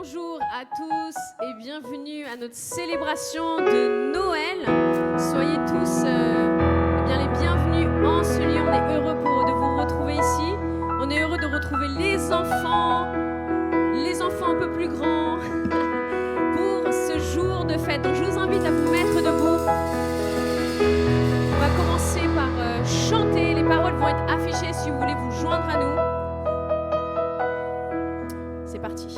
Bonjour à tous et bienvenue à notre célébration de Noël. Soyez tous bien les bienvenus en ce lieu. On est heureux de vous retrouver ici. On est heureux de retrouver les enfants un peu plus grands pour ce jour de fête. Donc je vous invite à vous mettre debout. On va commencer par chanter. Les paroles vont être affichées si vous voulez vous joindre à nous. C'est parti.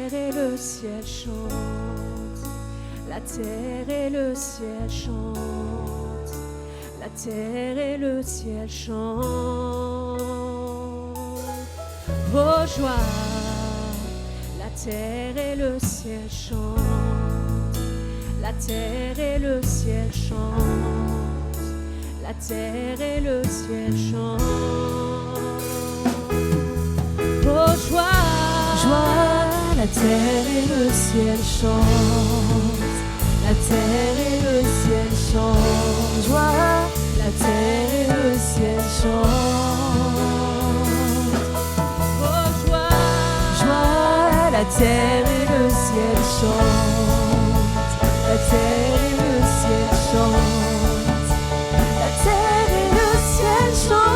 terre et le ciel chantent. La terre et le ciel chantent. La terre et le ciel chantent. Oh joie, la terre et le ciel chantent. La terre et le ciel chantent. La terre et le ciel chantent. Oh joie, joie, la terre et le ciel chantent. La terre et le ciel chantent. Joie, la terre et le ciel chantent. Oh joie, joie, la terre et le ciel chantent. La terre et le ciel chantent. La terre et le ciel chantent.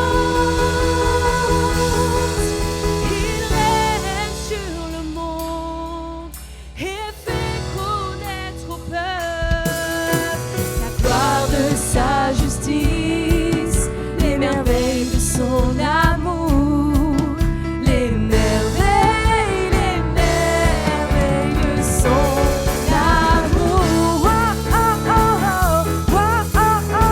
Il règne sur le monde et fait connaître au peuple la gloire de sa justice, les merveilles de son amour, les merveilles de son amour. Oh, oh, oh, oh, oh, oh, oh, oh,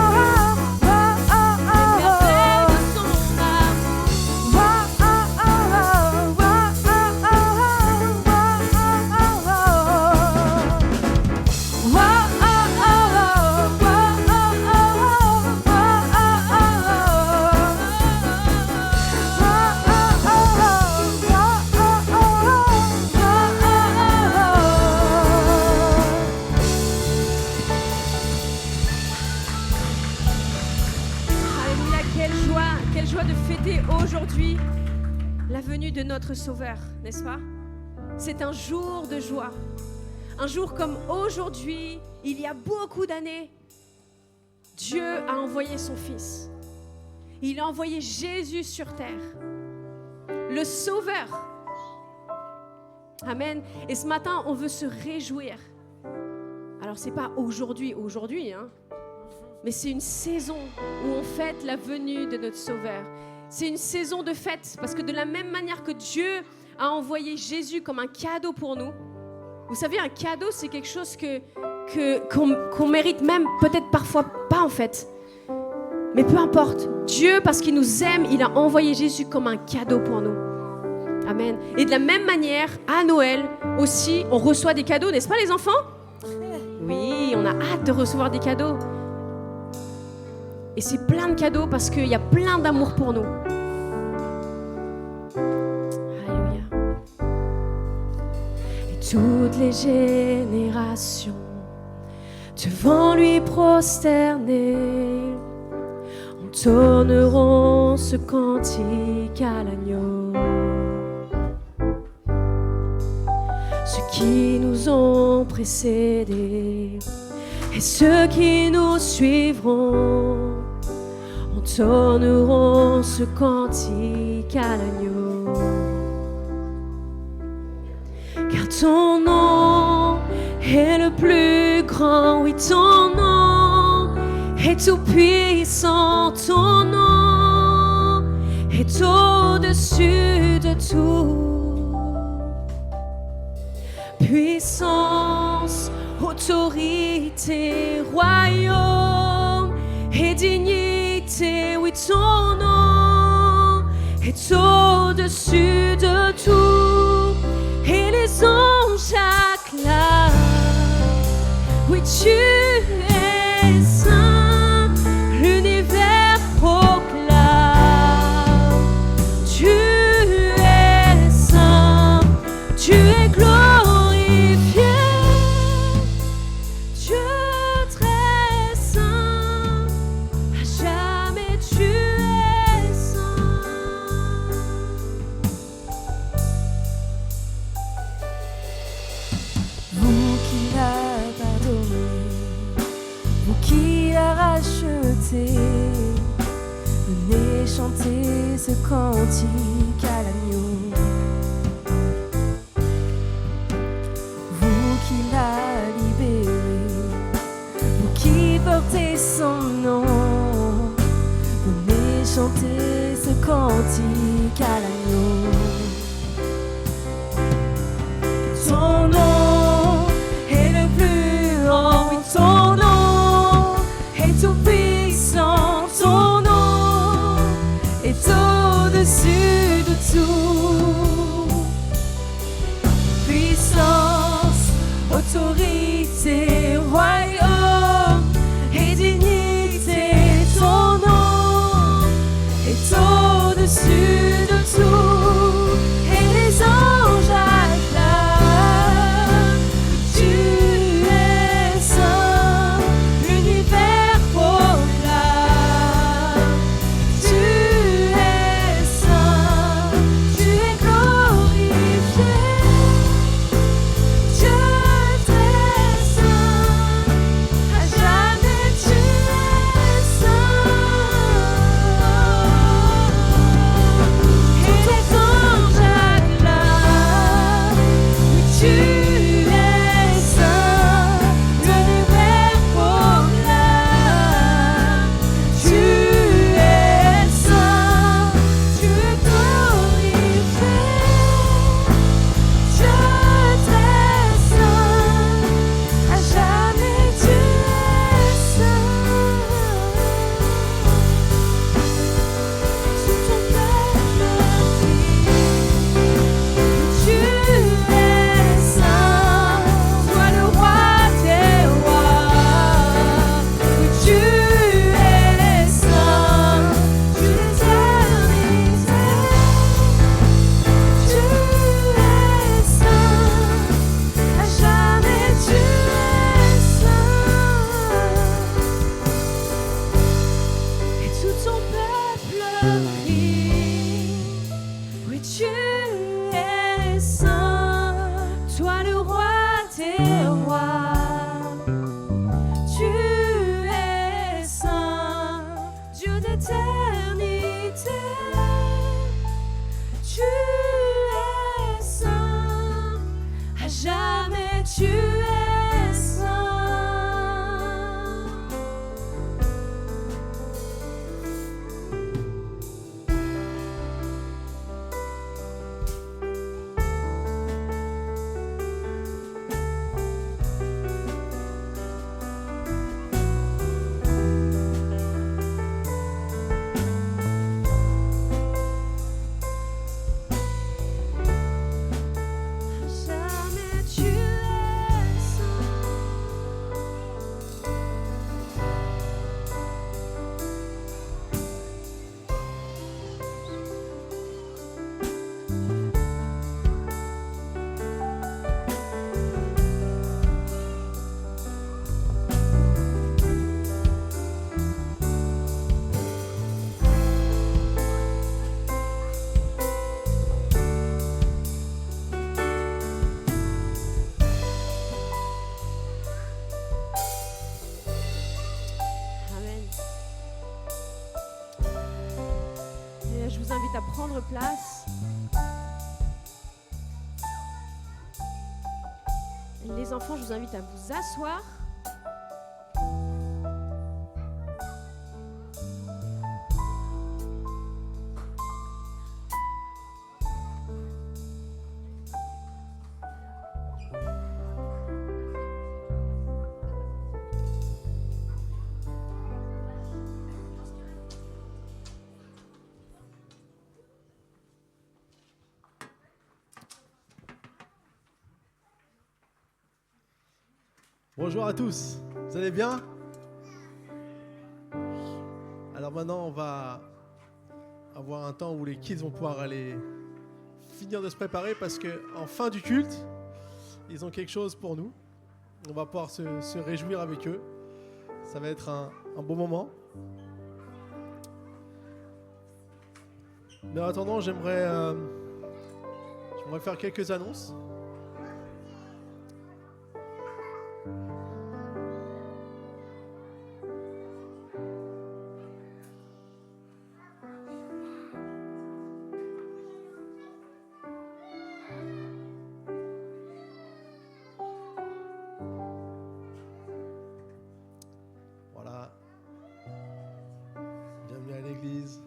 Alléluia, quelle joie de fêter aujourd'hui la venue de notre Sauveur, n'est-ce pas? C'est un jour de joie. Un jour comme aujourd'hui, il y a beaucoup d'années, Dieu a envoyé son Fils. Il a envoyé Jésus sur terre, le Sauveur. Amen. Et ce matin, on veut se réjouir. Alors, c'est pas aujourd'hui, hein, mais c'est une saison où on fête la venue de notre Sauveur. C'est une saison de fête, parce que de la même manière que Dieu a envoyé Jésus comme un cadeau pour nous, vous savez, un cadeau, c'est quelque chose qu'on mérite même, peut-être parfois pas en fait. Mais peu importe, Dieu, parce qu'il nous aime, il a envoyé Jésus comme un cadeau pour nous. Amen. Et de la même manière, à Noël aussi, on reçoit des cadeaux, n'est-ce pas les enfants? Oui, on a hâte de recevoir des cadeaux. Et c'est plein de cadeaux parce qu'il y a plein d'amour pour nous. Alléluia. Et toutes les générations devant lui prosterner entonneront ce cantique à l'agneau. Ceux qui nous ont précédés et ceux qui nous suivront entonneront ce cantique à l'agneau. Car ton nom est le plus grand, oui ton nom est tout puissant, ton nom est au-dessus de tout. Puissance, autorité, royaume et dignité, oui ton nom est au-dessus de tout. Et les anges acclament, oui tu es saint, l'univers proclame, tu es saint, tu es glorieux. Venez chanter ce cantique à l'agneau. Vous qui l'a libéré, vous qui portez son nom, venez chanter ce cantique à l'agneau. crie. Oui, tu es saint, toi le roi des rois. Tu es saint, Dieu d'éternité. Tu es saint, à jamais tu es saint. Jamais tu es saint. Amen. Et là, je vous invite à prendre place. Les enfants, je vous invite à vous asseoir. Bonjour à tous, vous allez bien? Alors maintenant on va avoir un temps où les kids vont pouvoir aller finir de se préparer parce qu'en fin du culte, ils ont quelque chose pour nous. On va pouvoir se réjouir avec eux. Ça va être un bon moment. Mais en attendant, j'aimerais faire quelques annonces. Voilà. Bienvenue à l'église.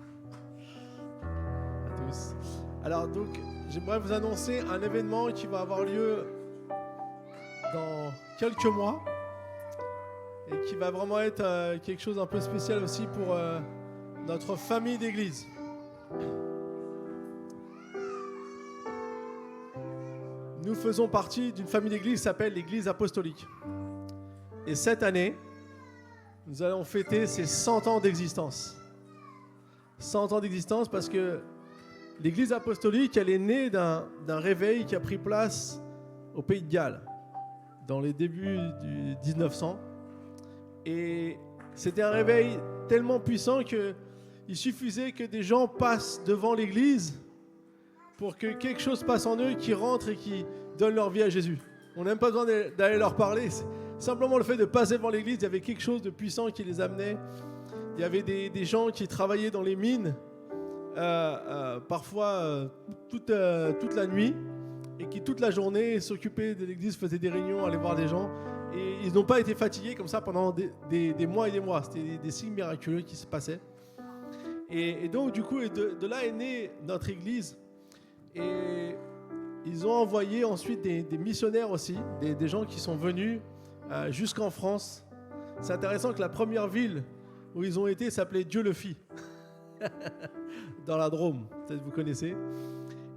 À tous. Alors donc, j'aimerais vous annoncer un événement qui va avoir lieu dans quelques mois et qui va vraiment être quelque chose un peu spécial aussi pour notre famille d'église. Nous faisons partie d'une famille d'église qui s'appelle l'Église apostolique. Et cette année, nous allons fêter ses 100 ans d'existence. 100 ans d'existence parce que l'Église apostolique, elle est née d'un réveil qui a pris place au Pays de Galles, dans les débuts du 1900. Et c'était un réveil tellement puissant qu'il suffisait que des gens passent devant l'Église pour que quelque chose passe en eux, qui rentrent et qui donnent leur vie à Jésus. On n'a même pas besoin d'aller leur parler. C'est simplement le fait de passer devant l'église, il y avait quelque chose de puissant qui les amenait. Il y avait des gens qui travaillaient dans les mines, parfois toute la nuit, et qui toute la journée s'occupaient de l'église, faisaient des réunions, allaient voir des gens. Et ils n'ont pas été fatigués comme ça pendant des mois et des mois. C'était des signes miraculeux qui se passaient. Et donc du coup, de là est née notre église. Et ils ont envoyé ensuite des missionnaires aussi, des gens qui sont venus jusqu'en France. C'est intéressant que la première ville où ils ont été s'appelait Dieu le fit, dans la Drôme, peut-être vous connaissez.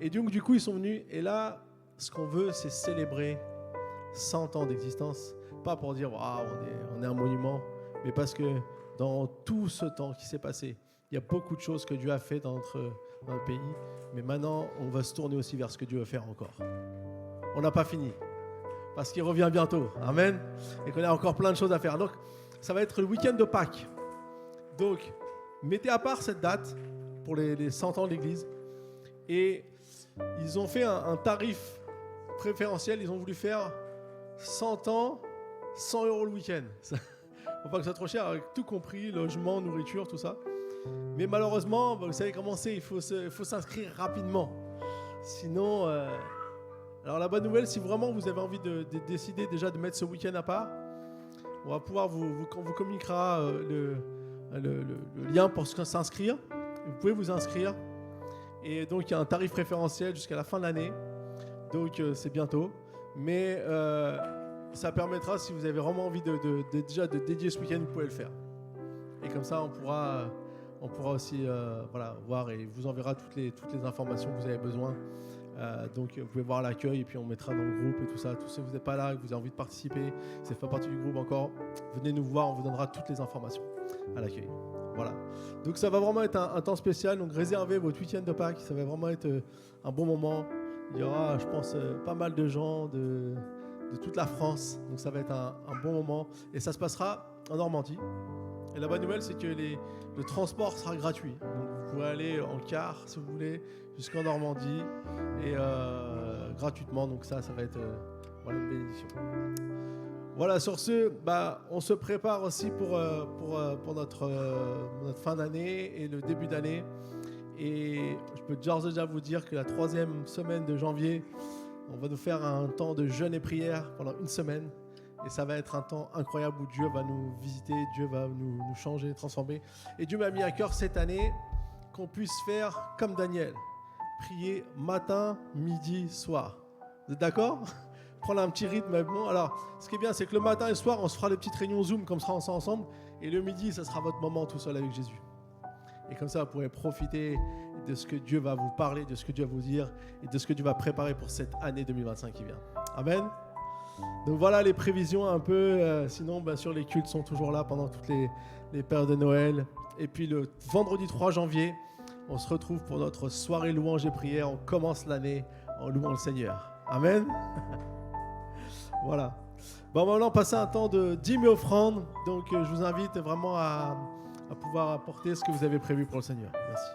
Et donc du coup ils sont venus, et là ce qu'on veut c'est célébrer 100 ans d'existence, pas pour dire waouh, on est un monument, mais parce que dans tout ce temps qui s'est passé, il y a beaucoup de choses que Dieu a fait dans notre pays, mais maintenant on va se tourner aussi vers ce que Dieu veut faire encore. On n'a pas fini, parce qu'il revient bientôt, amen, et qu'on a encore plein de choses à faire. Donc ça va être le week-end de Pâques. Donc mettez à part cette date pour les 100 ans de l'église. Et ils ont fait un tarif préférentiel. Ils ont voulu faire 100 ans, 100 € le week-end. Faut pas que ce soit trop cher, avec tout compris, logement, nourriture, tout ça. Mais malheureusement, vous savez comment c'est, il faut s'inscrire rapidement. Sinon, alors la bonne nouvelle, si vraiment vous avez envie de décider déjà de mettre ce week-end à part, on va pouvoir vous communiquera le lien pour s'inscrire. Vous pouvez vous inscrire. Et donc, il y a un tarif préférentiel jusqu'à la fin de l'année. Donc, c'est bientôt. Mais ça permettra, si vous avez vraiment envie déjà de dédier ce week-end, vous pouvez le faire. Et comme ça, on pourra aussi voir et vous enverra toutes les informations que vous avez besoin. Donc, vous pouvez voir l'accueil et puis on mettra dans le groupe et tout ça. Tous ceux que vous n'êtes pas là, que vous avez envie de participer, si vous n'êtes pas partie du groupe encore, venez nous voir, on vous donnera toutes les informations à l'accueil. Voilà. Donc ça va vraiment être un temps spécial. Donc réservez votre week-end de Pâques. Ça va vraiment être un bon moment. Il y aura, je pense, pas mal de gens de toute la France. Donc ça va être un bon moment. Et ça se passera en Normandie. Et la bonne nouvelle, c'est que le transport sera gratuit. Donc vous pourrez aller en car, si vous voulez, jusqu'en Normandie. Et gratuitement. Donc ça va être une bénédiction. Voilà, sur ce, on se prépare aussi pour notre fin d'année et le début d'année. Et je peux déjà vous dire que la 3e semaine de janvier, on va nous faire un temps de jeûne et prière pendant une semaine. Et ça va être un temps incroyable où Dieu va nous visiter, Dieu va nous changer, transformer. Et Dieu m'a mis à cœur cette année qu'on puisse faire comme Daniel, prier matin, midi, soir. Vous êtes d'accord ? Prendre un petit rythme. Bon, alors, ce qui est bien, c'est que le matin et le soir, on se fera des petites réunions Zoom, comme ça, on sera ensemble. Et le midi, ça sera votre moment tout seul avec Jésus. Et comme ça, vous pourrez profiter de ce que Dieu va vous parler, de ce que Dieu va vous dire et de ce que Dieu va préparer pour cette année 2025 qui vient. Amen. Donc voilà les prévisions un peu. Sinon, bien sûr, les cultes sont toujours là pendant toutes les périodes de Noël. Et puis le vendredi 3 janvier, on se retrouve pour notre soirée louange et prière. On commence l'année en louant le Seigneur. Amen. Voilà. Bon, maintenant, passer un temps de dîmes et offrandes. Donc, je vous invite vraiment à pouvoir apporter ce que vous avez prévu pour le Seigneur. Merci.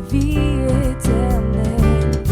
Vie éternelle.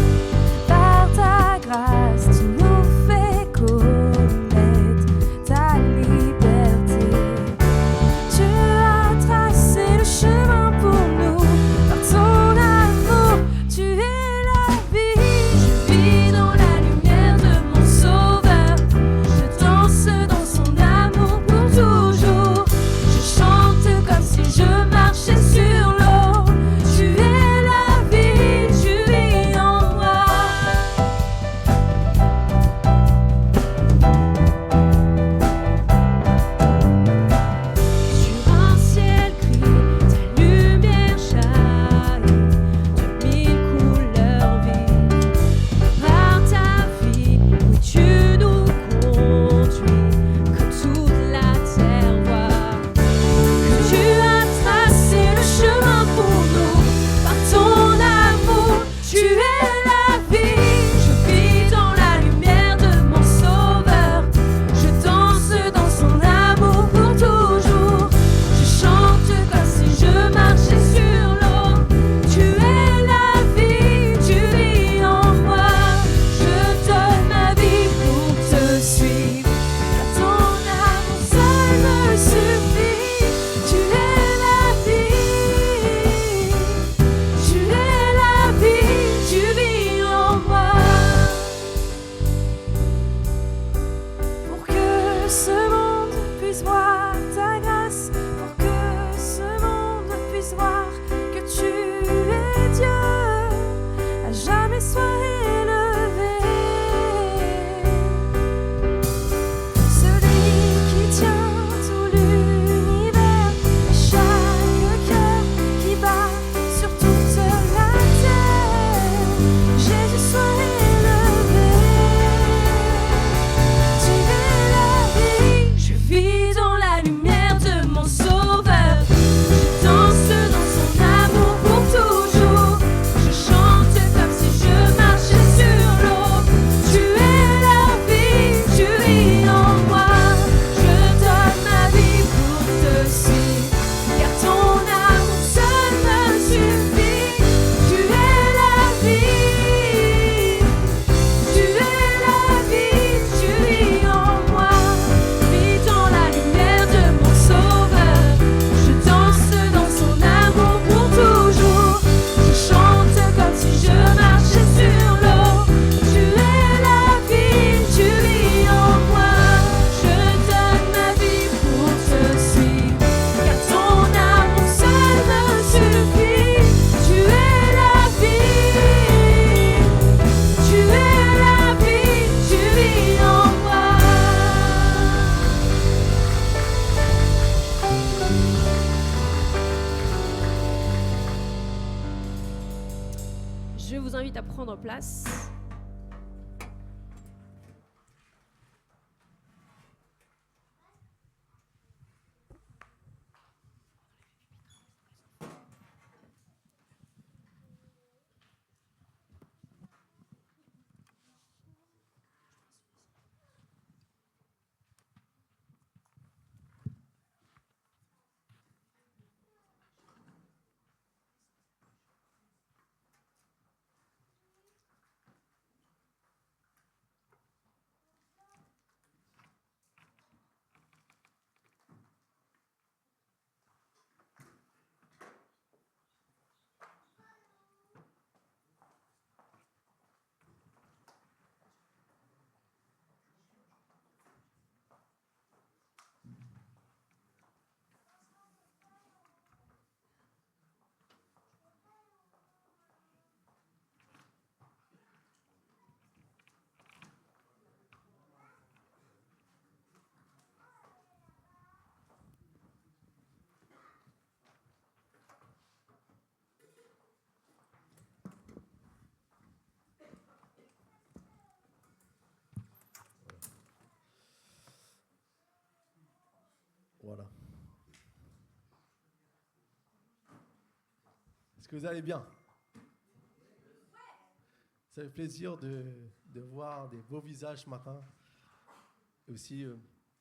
vous invite à prendre place. Voilà. Est-ce que vous allez bien? Ça fait plaisir de voir des beaux visages ce matin. Et aussi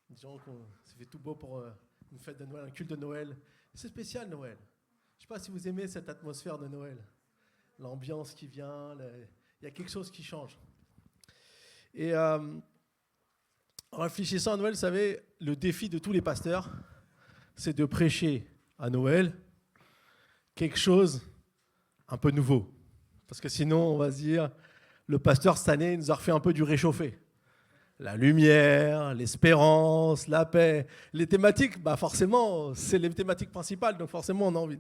des gens qui ça fait tout beau pour une fête de Noël, un culte de Noël. C'est spécial Noël. Je ne sais pas si vous aimez cette atmosphère de Noël. L'ambiance qui vient, il y a quelque chose qui change. Et en réfléchissant à Noël, vous savez, le défi de tous les pasteurs, c'est de prêcher à Noël quelque chose un peu nouveau. Parce que sinon, on va se dire, le pasteur cette année nous a refait un peu du réchauffé. La lumière, l'espérance, la paix. Les thématiques, forcément, c'est les thématiques principales, donc forcément, on a envie.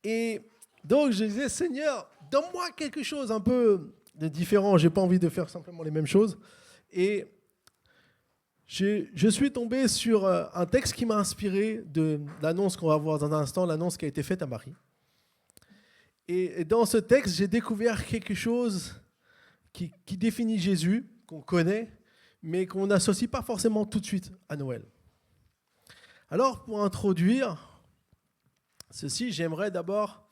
Et donc, je disais, Seigneur, donne-moi quelque chose un peu de différent. Je n'ai pas envie de faire simplement les mêmes choses. Et je suis tombé sur un texte qui m'a inspiré de l'annonce qu'on va voir dans un instant, l'annonce qui a été faite à Marie. Et dans ce texte, j'ai découvert quelque chose qui définit Jésus, qu'on connaît, mais qu'on n'associe pas forcément tout de suite à Noël. Alors, pour introduire ceci, j'aimerais d'abord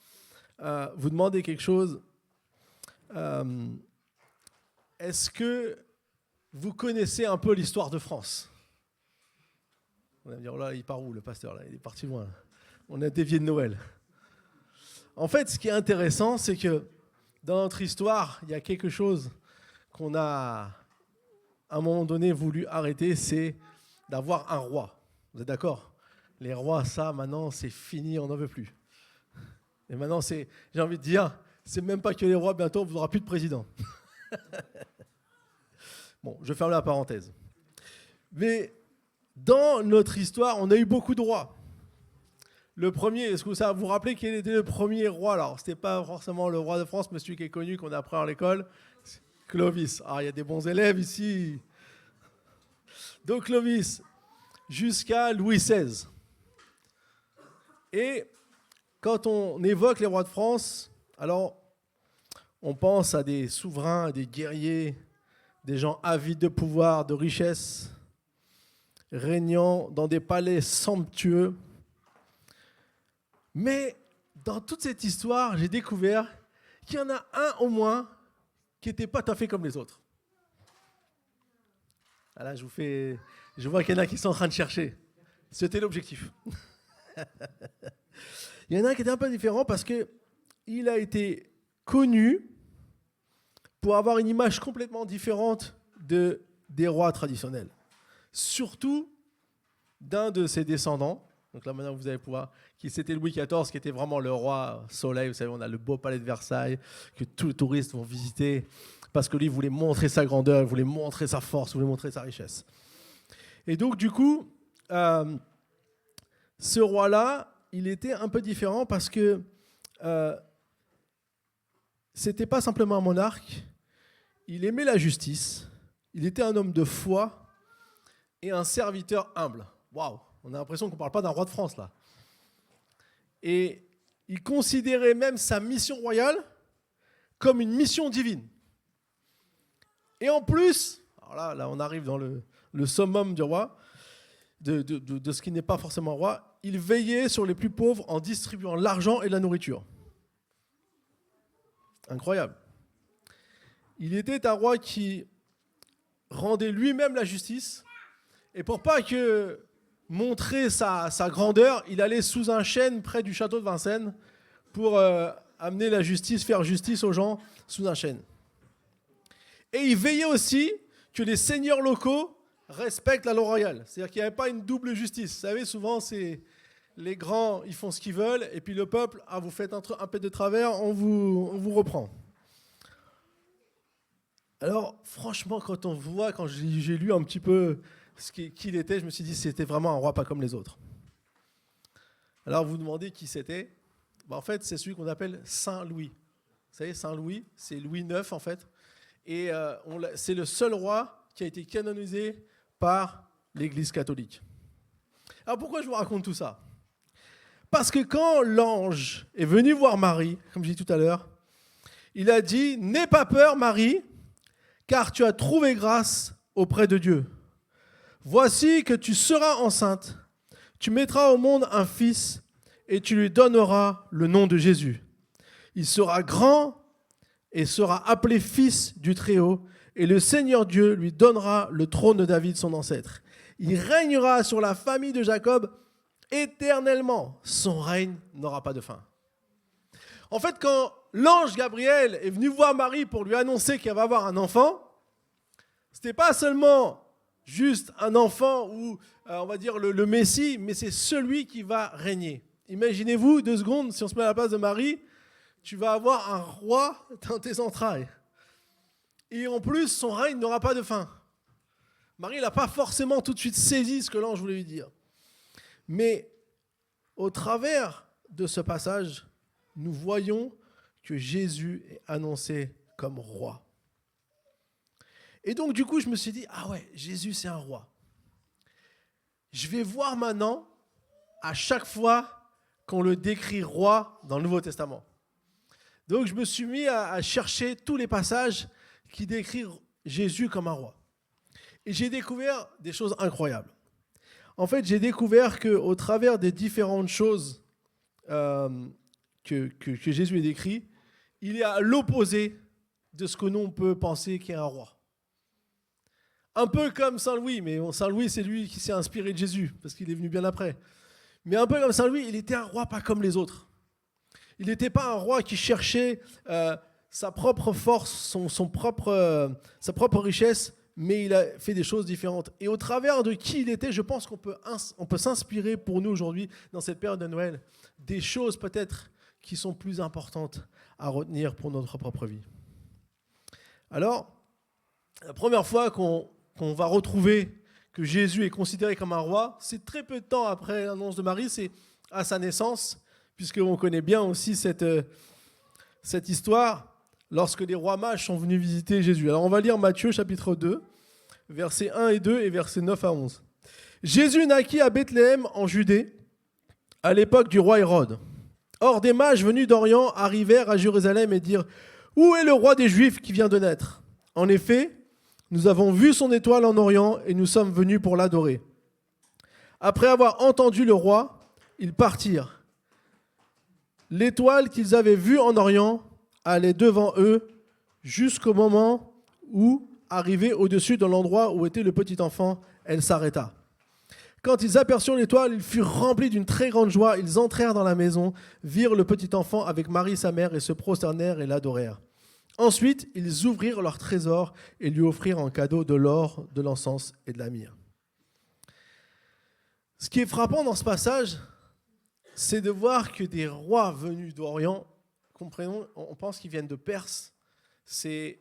vous demander quelque chose. Est-ce que vous connaissez un peu l'histoire de France? On va me dire, oh là, il part où le pasteur là? Il est parti loin. On a dévié de Noël. En fait, ce qui est intéressant, c'est que dans notre histoire, il y a quelque chose qu'on a, à un moment donné, voulu arrêter, c'est d'avoir un roi. Vous êtes d'accord? Les rois, ça, maintenant, c'est fini, on n'en veut plus. Et maintenant, j'ai envie de dire, c'est même pas que les rois, bientôt, vous n'aurez plus de président. Bon, je ferme la parenthèse. Mais dans notre histoire, on a eu beaucoup de rois. Le premier, est-ce que ça vous rappelez quel était le premier roi? Alors, ce n'était pas forcément le roi de France, mais celui qui est connu, qu'on apprend à l'école, Clovis. Ah, il y a des bons élèves ici. Donc Clovis, jusqu'à Louis XVI. Et quand on évoque les rois de France, alors on pense à des souverains, à des guerriers, des gens avides de pouvoir, de richesse, régnant dans des palais somptueux. Mais dans toute cette histoire, j'ai découvert qu'il y en a un au moins qui n'était pas tout à fait comme les autres. Là, je vois qu'il y en a qui sont en train de chercher. C'était l'objectif. Il y en a un qui était un peu différent parce qu'il a été connu pour avoir une image complètement différente des rois traditionnels. Surtout d'un de ses descendants. Donc là, maintenant, vous allez pouvoir... C'était Louis XIV, qui était vraiment le roi soleil. Vous savez, on a le beau palais de Versailles que tous les touristes vont visiter parce que lui voulait montrer sa grandeur, il voulait montrer sa force, il voulait montrer sa richesse. Et donc, du coup, ce roi-là, il était un peu différent parce que c'était pas simplement un monarque, il aimait la justice, il était un homme de foi et un serviteur humble. Waouh, on a l'impression qu'on ne parle pas d'un roi de France, là. Et il considérait même sa mission royale comme une mission divine. Et en plus, alors là on arrive dans le summum du roi, de ce qui n'est pas forcément roi, il veillait sur les plus pauvres en distribuant l'argent et la nourriture. Incroyable. Il était un roi qui rendait lui-même la justice, et pour pas que montrer sa grandeur, il allait sous un chêne près du château de Vincennes pour amener la justice, faire justice aux gens sous un chêne. Et il veillait aussi que les seigneurs locaux respectent la loi royale. C'est-à-dire qu'il n'y avait pas une double justice. Vous savez, souvent, c'est les grands, ils font ce qu'ils veulent, et puis le peuple, vous faites un peu de travers, on vous reprend. Alors, franchement, quand j'ai lu un petit peu qui il était, je me suis dit c'était vraiment un roi pas comme les autres. Alors, vous vous demandez qui c'était ? En fait, c'est celui qu'on appelle Saint Louis. Vous savez, Saint Louis, c'est Louis IX, en fait. Et c'est le seul roi qui a été canonisé par l'Église catholique. Alors, pourquoi je vous raconte tout ça ? Parce que quand l'ange est venu voir Marie, comme j'ai dit tout à l'heure, il a dit « N'aie pas peur, Marie, car tu as trouvé grâce auprès de Dieu. Voici que tu seras enceinte, tu mettras au monde un fils et tu lui donneras le nom de Jésus. Il sera grand et sera appelé fils du Très-Haut, et le Seigneur Dieu lui donnera le trône de David, son ancêtre. Il régnera sur la famille de Jacob éternellement. Son règne n'aura pas de fin. » En fait, quand l'ange Gabriel est venu voir Marie pour lui annoncer qu'elle va avoir un enfant, ce n'était pas seulement juste un enfant ou, on va dire, le Messie, mais c'est celui qui va régner. Imaginez-vous, 2 secondes, si on se met à la place de Marie, tu vas avoir un roi dans tes entrailles. Et en plus, son règne n'aura pas de fin. Marie n'a pas forcément tout de suite saisi ce que l'ange voulait lui dire. Mais au travers de ce passage, nous voyons que Jésus est annoncé comme roi. Et donc, du coup, je me suis dit, ah ouais, Jésus, c'est un roi. Je vais voir maintenant, à chaque fois qu'on le décrit roi dans le Nouveau Testament. Donc, je me suis mis à chercher tous les passages qui décrivent Jésus comme un roi. Et j'ai découvert des choses incroyables. En fait, j'ai découvert qu'au travers des différentes choses que Jésus est décrit, il est à l'opposé de ce que nous on peut penser qu'est un roi. Un peu comme Saint Louis, mais Saint Louis, c'est lui qui s'est inspiré de Jésus, parce qu'il est venu bien après. Mais un peu comme Saint Louis, il était un roi pas comme les autres. Il n'était pas un roi qui cherchait sa propre force, sa propre richesse, mais il a fait des choses différentes. Et au travers de qui il était, je pense qu'on peut s'inspirer pour nous aujourd'hui, dans cette période de Noël, des choses peut-être qui sont plus importantes à retenir pour notre propre vie. Alors, la première fois qu'on va retrouver que Jésus est considéré comme un roi, c'est très peu de temps après l'annonce de Marie, c'est à sa naissance, puisqu'on connaît bien aussi cette histoire, lorsque les rois mages sont venus visiter Jésus. Alors on va lire Matthieu chapitre 2, versets 1 et 2 et versets 9 à 11. Jésus naquit à Bethléem en Judée, à l'époque du roi Hérode. Or des mages venus d'Orient arrivèrent à Jérusalem et dirent « Où est le roi des Juifs qui vient de naître ? En effet, nous avons vu son étoile en Orient et nous sommes venus pour l'adorer. » Après avoir entendu le roi, ils partirent. L'étoile qu'ils avaient vue en Orient allait devant eux jusqu'au moment où, arrivée au-dessus de l'endroit où était le petit enfant, elle s'arrêta. Quand ils aperçurent l'étoile, ils furent remplis d'une très grande joie. Ils entrèrent dans la maison, virent le petit enfant avec Marie sa mère et se prosternèrent et l'adorèrent. Ensuite, ils ouvrirent leur trésor et lui offrirent en cadeau de l'or, de l'encens et de la myrrhe. Ce qui est frappant dans ce passage, c'est de voir que des rois venus d'Orient, comprenons, on pense qu'ils viennent de Perse, c'est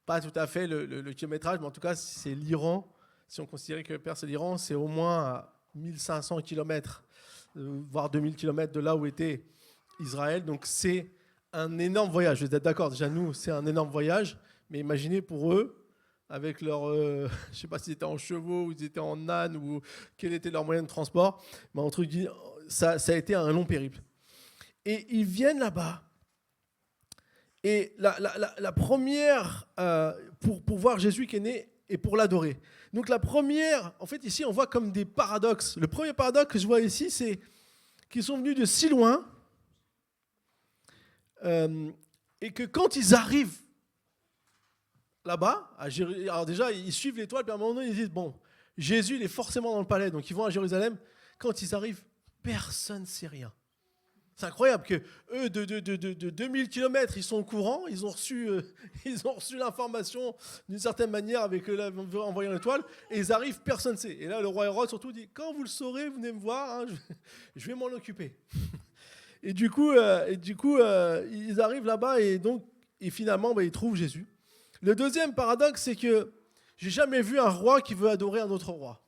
pas tout à fait le kilométrage, mais en tout cas c'est l'Iran. Si on considérait que Perse et l'Iran, c'est au moins à 1500 km, voire 2000 km de là où était Israël. Donc c'est un énorme voyage. Vous êtes d'accord, déjà nous, c'est un énorme voyage. Mais imaginez pour eux, avec leur... je ne sais pas s'ils étaient en chevaux, ou ils étaient en âne, ou quel était leur moyen de transport. Mais entre guillemets, ça a été un long périple. Et ils viennent là-bas. Et la première, pour voir Jésus qui est né et pour l'adorer. Donc la première, en fait ici on voit comme des paradoxes. Le premier paradoxe que je vois ici, c'est qu'ils sont venus de si loin et que quand ils arrivent là-bas, alors déjà ils suivent l'étoile, puis à un moment donné ils disent, bon, Jésus il est forcément dans le palais, donc ils vont à Jérusalem. Quand ils arrivent, personne ne sait rien. C'est incroyable que eux, de 2000 km, ils sont au courant, ils ont reçu l'information d'une certaine manière en voyant l'étoile, et ils arrivent, personne ne sait. Et là, le roi Hérode surtout dit, quand vous le saurez, venez me voir, hein, je vais m'en occuper. Et du coup, ils arrivent là-bas et finalement, ils trouvent Jésus. Le deuxième paradoxe, c'est que j'ai jamais vu un roi qui veut adorer un autre roi.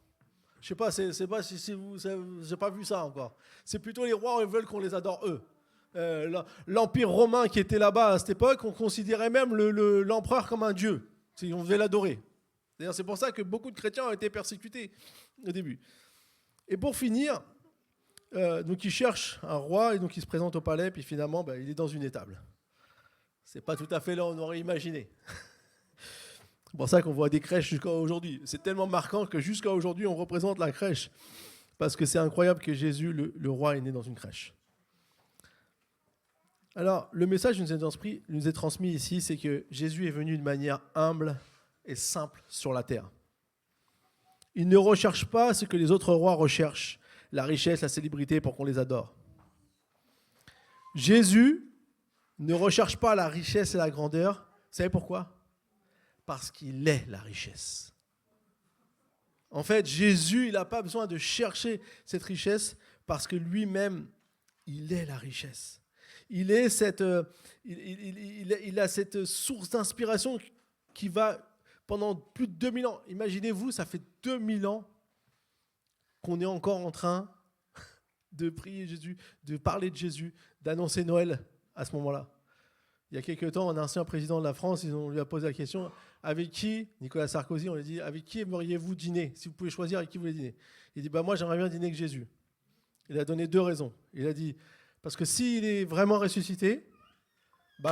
Je sais pas, c'est pas si vous, j'ai pas vu ça encore. C'est plutôt les rois, ils veulent qu'on les adore eux. L'Empire romain qui était là-bas à cette époque, on considérait même l'empereur comme un dieu. On devait l'adorer. D'ailleurs, c'est pour ça que beaucoup de chrétiens ont été persécutés au début. Et pour finir, donc il cherche un roi et donc il se présente au palais, puis finalement, il est dans une étable. C'est pas tout à fait là où on aurait imaginé. C'est pour ça qu'on voit des crèches jusqu'à aujourd'hui. C'est tellement marquant que jusqu'à aujourd'hui, on représente la crèche. Parce que c'est incroyable que Jésus, le roi, est né dans une crèche. Alors, le message qui nous est transmis ici, c'est que Jésus est venu de manière humble et simple sur la terre. Il ne recherche pas ce que les autres rois recherchent, la richesse, la célébrité pour qu'on les adore. Jésus ne recherche pas la richesse et la grandeur. Vous savez pourquoi ? Parce qu'il est la richesse. En fait, Jésus, il n'a pas besoin de chercher cette richesse parce que lui-même, il est la richesse. Il a cette source d'inspiration qui va pendant plus de 2000 ans. Imaginez-vous, ça fait 2000 ans qu'on est encore en train de prier Jésus, de parler de Jésus, d'annoncer Noël à ce moment-là. Il y a quelques temps, un ancien président de la France, on lui a posé la question, avec qui, Nicolas Sarkozy, on lui a dit, avec qui aimeriez-vous dîner ? Si vous pouvez choisir, avec qui vous voulez dîner ? Il dit, moi j'aimerais bien dîner avec Jésus. Il a donné 2 raisons. Il a dit, parce que s'il est vraiment ressuscité,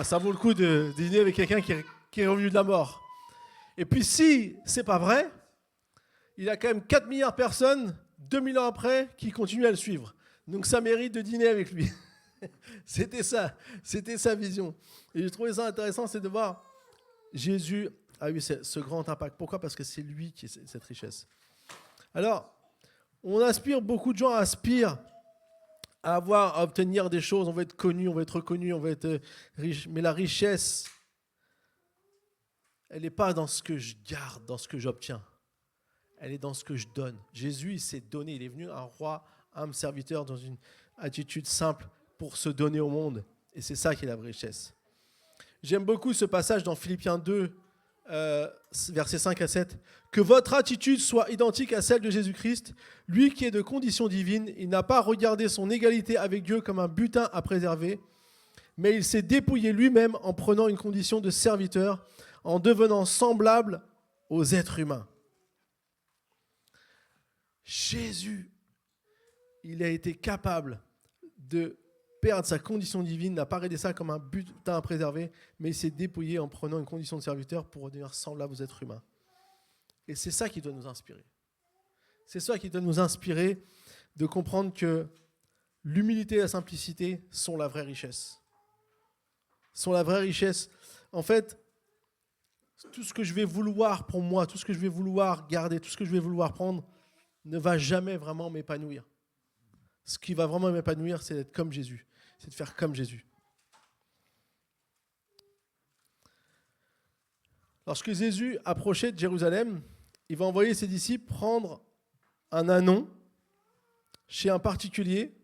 ça vaut le coup de dîner avec quelqu'un qui est revenu de la mort. Et puis si c'est pas vrai, il a quand même 4 milliards de personnes, 2000 ans après, qui continuent à le suivre. Donc ça mérite de dîner avec lui. C'était sa vision. Et j'ai trouvé ça intéressant, c'est de voir Jésus a eu ce grand impact. Pourquoi ? Parce que c'est lui qui est cette richesse. Alors, beaucoup de gens aspirent à obtenir des choses, on va être connu, on va être reconnu, on va être riche. Mais la richesse, elle n'est pas dans ce que je garde, dans ce que j'obtiens. Elle est dans ce que je donne. Jésus, il s'est donné. Il est venu un roi, un serviteur dans une attitude simple pour se donner au monde. Et c'est ça qui est la richesse. J'aime beaucoup ce passage dans Philippiens 2, versets 5 à 7. « Que votre attitude soit identique à celle de Jésus-Christ, lui qui est de condition divine. Il n'a pas regardé son égalité avec Dieu comme un butin à préserver, mais il s'est dépouillé lui-même en prenant une condition de serviteur, en devenant semblable aux êtres humains. » Jésus, il a été capable de perdre sa condition divine, n'a pas regardé ça comme un butin à préserver, mais il s'est dépouillé en prenant une condition de serviteur pour devenir semblable aux êtres humains. Et c'est ça qui doit nous inspirer. C'est ça qui doit nous inspirer de comprendre que l'humilité et la simplicité sont la vraie richesse. Sont la vraie richesse. En fait, tout ce que je vais vouloir pour moi, tout ce que je vais vouloir garder, tout ce que je vais vouloir prendre, ne va jamais vraiment m'épanouir. Ce qui va vraiment m'épanouir, c'est d'être comme Jésus. C'est de faire comme Jésus. Lorsque Jésus approchait de Jérusalem, il va envoyer ses disciples prendre un ânon chez un particulier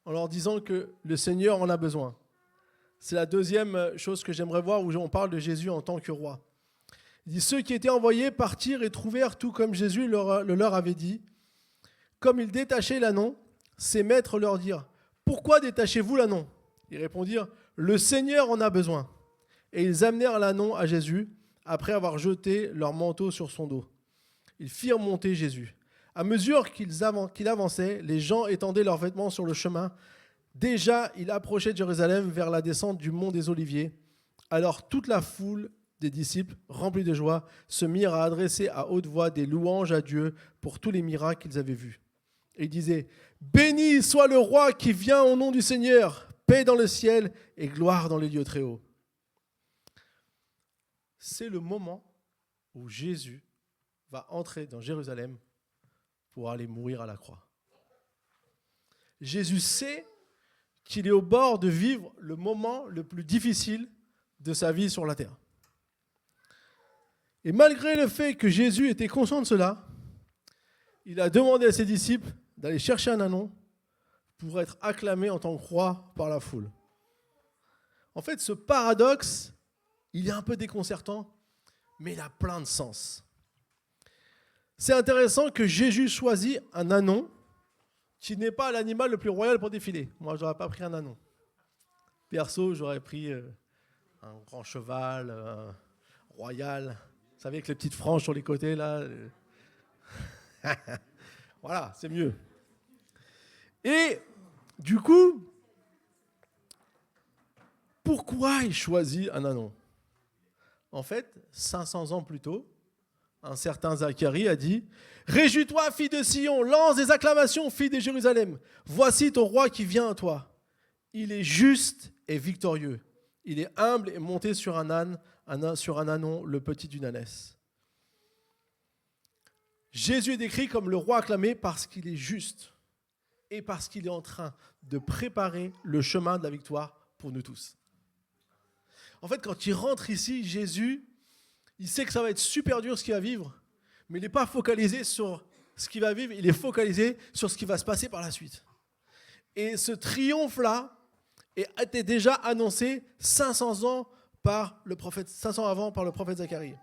en leur disant que le Seigneur en a besoin. C'est la deuxième chose que j'aimerais voir où on parle de Jésus en tant que roi. Il dit, ceux qui étaient envoyés partirent et trouvèrent tout comme Jésus le leur avait dit. Comme ils détachaient l'ânon, ses maîtres leur dirent, « Pourquoi détachez-vous l'ânon » Ils répondirent, « Le Seigneur en a besoin. » Et ils amenèrent l'ânon à Jésus, après avoir jeté leur manteau sur son dos. Ils firent monter Jésus. À mesure qu'il avançait, les gens étendaient leurs vêtements sur le chemin. Déjà, il approchait de Jérusalem vers la descente du mont des Oliviers. Alors toute la foule des disciples, remplis de joie, se mirent à adresser à haute voix des louanges à Dieu pour tous les miracles qu'ils avaient vus. Et ils disaient, « Béni soit le roi qui vient au nom du Seigneur, paix dans le ciel et gloire dans les lieux très hauts. » C'est le moment où Jésus va entrer dans Jérusalem pour aller mourir à la croix. Jésus sait qu'il est au bord de vivre le moment le plus difficile de sa vie sur la terre. Et malgré le fait que Jésus était conscient de cela, il a demandé à ses disciples d'aller chercher un ânon pour être acclamé en tant que roi par la foule. En fait, ce paradoxe, il est un peu déconcertant, mais il a plein de sens. C'est intéressant que Jésus choisit un ânon qui n'est pas l'animal le plus royal pour défiler. Moi, je n'aurais pas pris un ânon. Perso, j'aurais pris un grand cheval royal. Vous savez, avec les petites franges sur les côtés, là. Voilà, c'est mieux. Et du coup, pourquoi il choisit un ânon ? En fait, 500 ans plus tôt, un certain Zacharie a dit « Réjouis-toi, fille de Sion, lance des acclamations, fille de Jérusalem. Voici ton roi qui vient à toi. Il est juste et victorieux. Il est humble et monté sur un âne, sur un ânon, le petit d'une ânesse. » Jésus est décrit comme le roi acclamé parce qu'il est juste et parce qu'il est en train de préparer le chemin de la victoire pour nous tous. En fait, quand il rentre ici, Jésus, il sait que ça va être super dur ce qu'il va vivre, mais il n'est pas focalisé sur ce qu'il va vivre, il est focalisé sur ce qui va se passer par la suite. Et ce triomphe-là était déjà annoncé 500 ans par le prophète, 500 avant par le prophète Zacharie.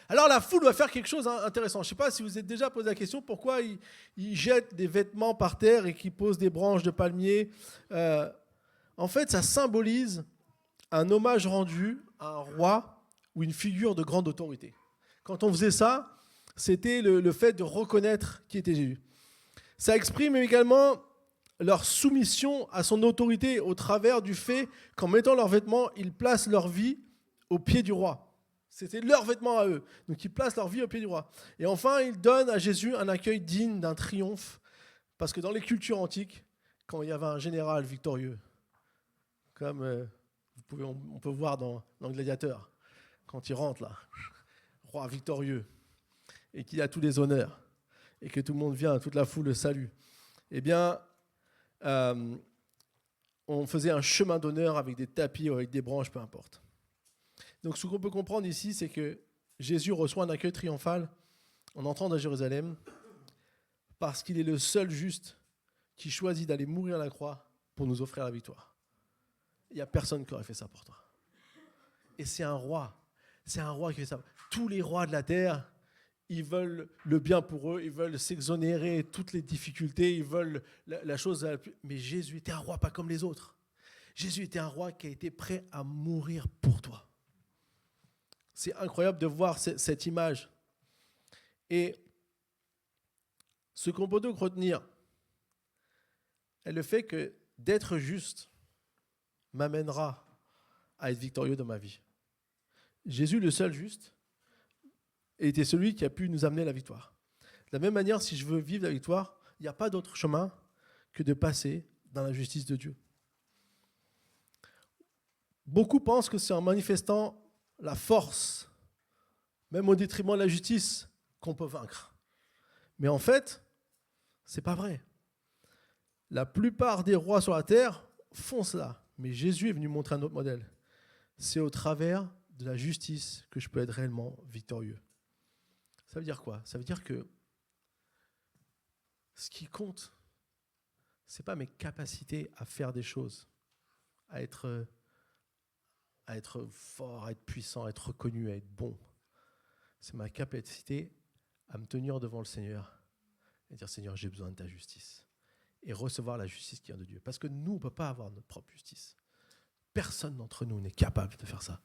Alors la foule va faire quelque chose d'intéressant. Je ne sais pas si vous vous êtes déjà posé la question pourquoi ils jettent des vêtements par terre et qu'ils posent des branches de palmier. En fait, ça symbolise un hommage rendu à un roi ou une figure de grande autorité. Quand on faisait ça, c'était le fait de reconnaître qui était Jésus. Ça exprime également leur soumission à son autorité au travers du fait qu'en mettant leurs vêtements, ils placent leur vie au pied du roi. C'était leurs vêtements à eux. Donc ils placent leur vie au pied du roi. Et enfin, ils donnent à Jésus un accueil digne d'un triomphe. Parce que dans les cultures antiques, quand il y avait un général victorieux, comme on peut voir dans Gladiateur, quand il rentre là, roi victorieux, et qu'il a tous les honneurs, et que tout le monde vient, toute la foule le salue, eh bien, on faisait un chemin d'honneur avec des tapis ou avec des branches, peu importe. Donc ce qu'on peut comprendre ici, c'est que Jésus reçoit un accueil triomphal en entrant dans Jérusalem parce qu'il est le seul juste qui choisit d'aller mourir à la croix pour nous offrir la victoire. Il n'y a personne qui aurait fait ça pour toi. Et c'est un roi qui fait ça. Tous les rois de la terre, ils veulent le bien pour eux, ils veulent s'exonérer de toutes les difficultés, ils veulent la chose la plus... Mais Jésus était un roi pas comme les autres. Jésus était un roi qui a été prêt à mourir pour toi. C'est incroyable de voir cette image. Et ce qu'on peut donc retenir est le fait que d'être juste m'amènera à être victorieux dans ma vie. Jésus, le seul juste, était celui qui a pu nous amener la victoire. De la même manière, si je veux vivre la victoire, il n'y a pas d'autre chemin que de passer dans la justice de Dieu. Beaucoup pensent que c'est en manifestant la force, même au détriment de la justice, qu'on peut vaincre. Mais en fait, ce n'est pas vrai. La plupart des rois sur la terre font cela. Mais Jésus est venu montrer un autre modèle. C'est au travers de la justice que je peux être réellement victorieux. Ça veut dire quoi ? Ça veut dire que ce qui compte, ce n'est pas mes capacités à faire des choses, à être fort, à être puissant, à être reconnu, à être bon. C'est ma capacité à me tenir devant le Seigneur et dire « Seigneur, j'ai besoin de ta justice » et recevoir la justice qui vient de Dieu. Parce que nous, on ne peut pas avoir notre propre justice. Personne d'entre nous n'est capable de faire ça.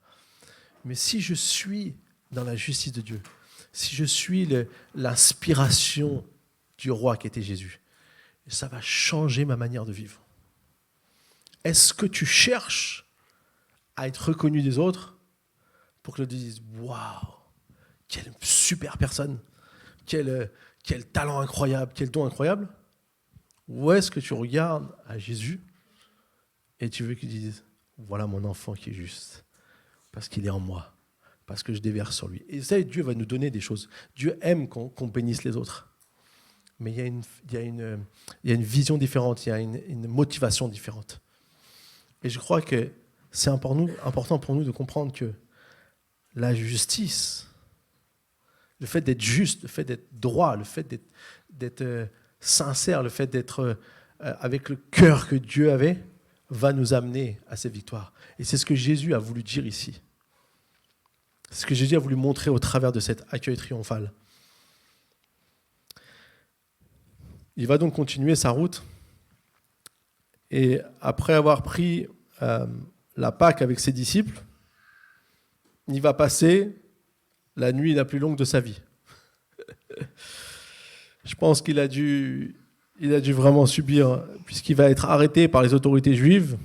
Mais si je suis dans la justice de Dieu, si je suis l'inspiration du roi qui était Jésus, ça va changer ma manière de vivre. Est-ce que tu cherches à être reconnu des autres pour que les autres disent « Waouh, quelle super personne, quel talent incroyable, quel don incroyable ». Ou est-ce que tu regardes à Jésus et tu veux qu'il dise « Voilà mon enfant qui est juste, parce qu'il est en moi, parce que je déverse sur lui ». Et ça, Dieu va nous donner des choses. Dieu aime qu'on bénisse les autres. Mais il y a une vision différente, il y a une motivation différente. Et je crois que c'est important pour nous de comprendre que la justice, le fait d'être juste, le fait d'être droit, le fait d'être sincère, le fait d'être avec le cœur que Dieu avait, va nous amener à ces victoires. Et c'est ce que Jésus a voulu dire ici. C'est ce que Jésus a voulu montrer au travers de cet accueil triomphal. Il va donc continuer sa route. Et après avoir pris la Pâque avec ses disciples, il va passer la nuit la plus longue de sa vie. Je pense qu'il a dû vraiment subir, puisqu'il va être arrêté par les autorités juives.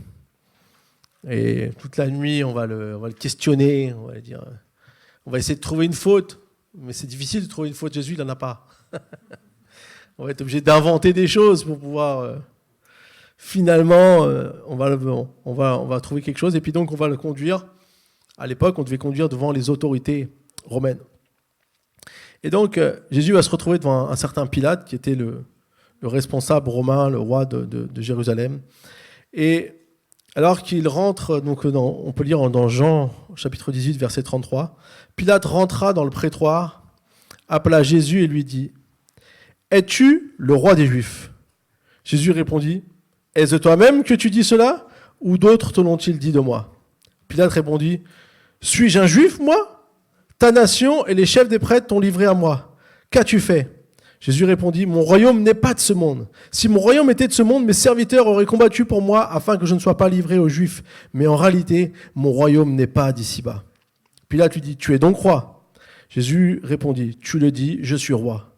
Et toute la nuit, on va le questionner, on va essayer de trouver une faute, mais c'est difficile de trouver une faute. Jésus, il n'en a pas. On va être obligé d'inventer des choses pour pouvoir... finalement, on va trouver quelque chose. Et puis donc, on va le conduire. À l'époque, on devait conduire devant les autorités romaines. Et donc, Jésus va se retrouver devant un certain Pilate, qui était le responsable romain, le roi de Jérusalem. Et alors qu'il rentre, donc on peut lire dans Jean, chapitre 18, verset 33, Pilate rentra dans le prétoire, appela Jésus et lui dit « Es-tu le roi des Juifs ?» Jésus répondit « Est-ce de toi-même que tu dis cela, ou d'autres te l'ont-ils dit de moi ?» Pilate répondit « Suis-je un Juif, moi ? Ta nation et les chefs des prêtres t'ont livré à moi. Qu'as-tu fait ?» Jésus répondit « Mon royaume n'est pas de ce monde. Si mon royaume était de ce monde, mes serviteurs auraient combattu pour moi afin que je ne sois pas livré aux Juifs. Mais en réalité, mon royaume n'est pas d'ici-bas. » Pilate lui dit « Tu es donc roi ?» Jésus répondit « Tu le dis, je suis roi.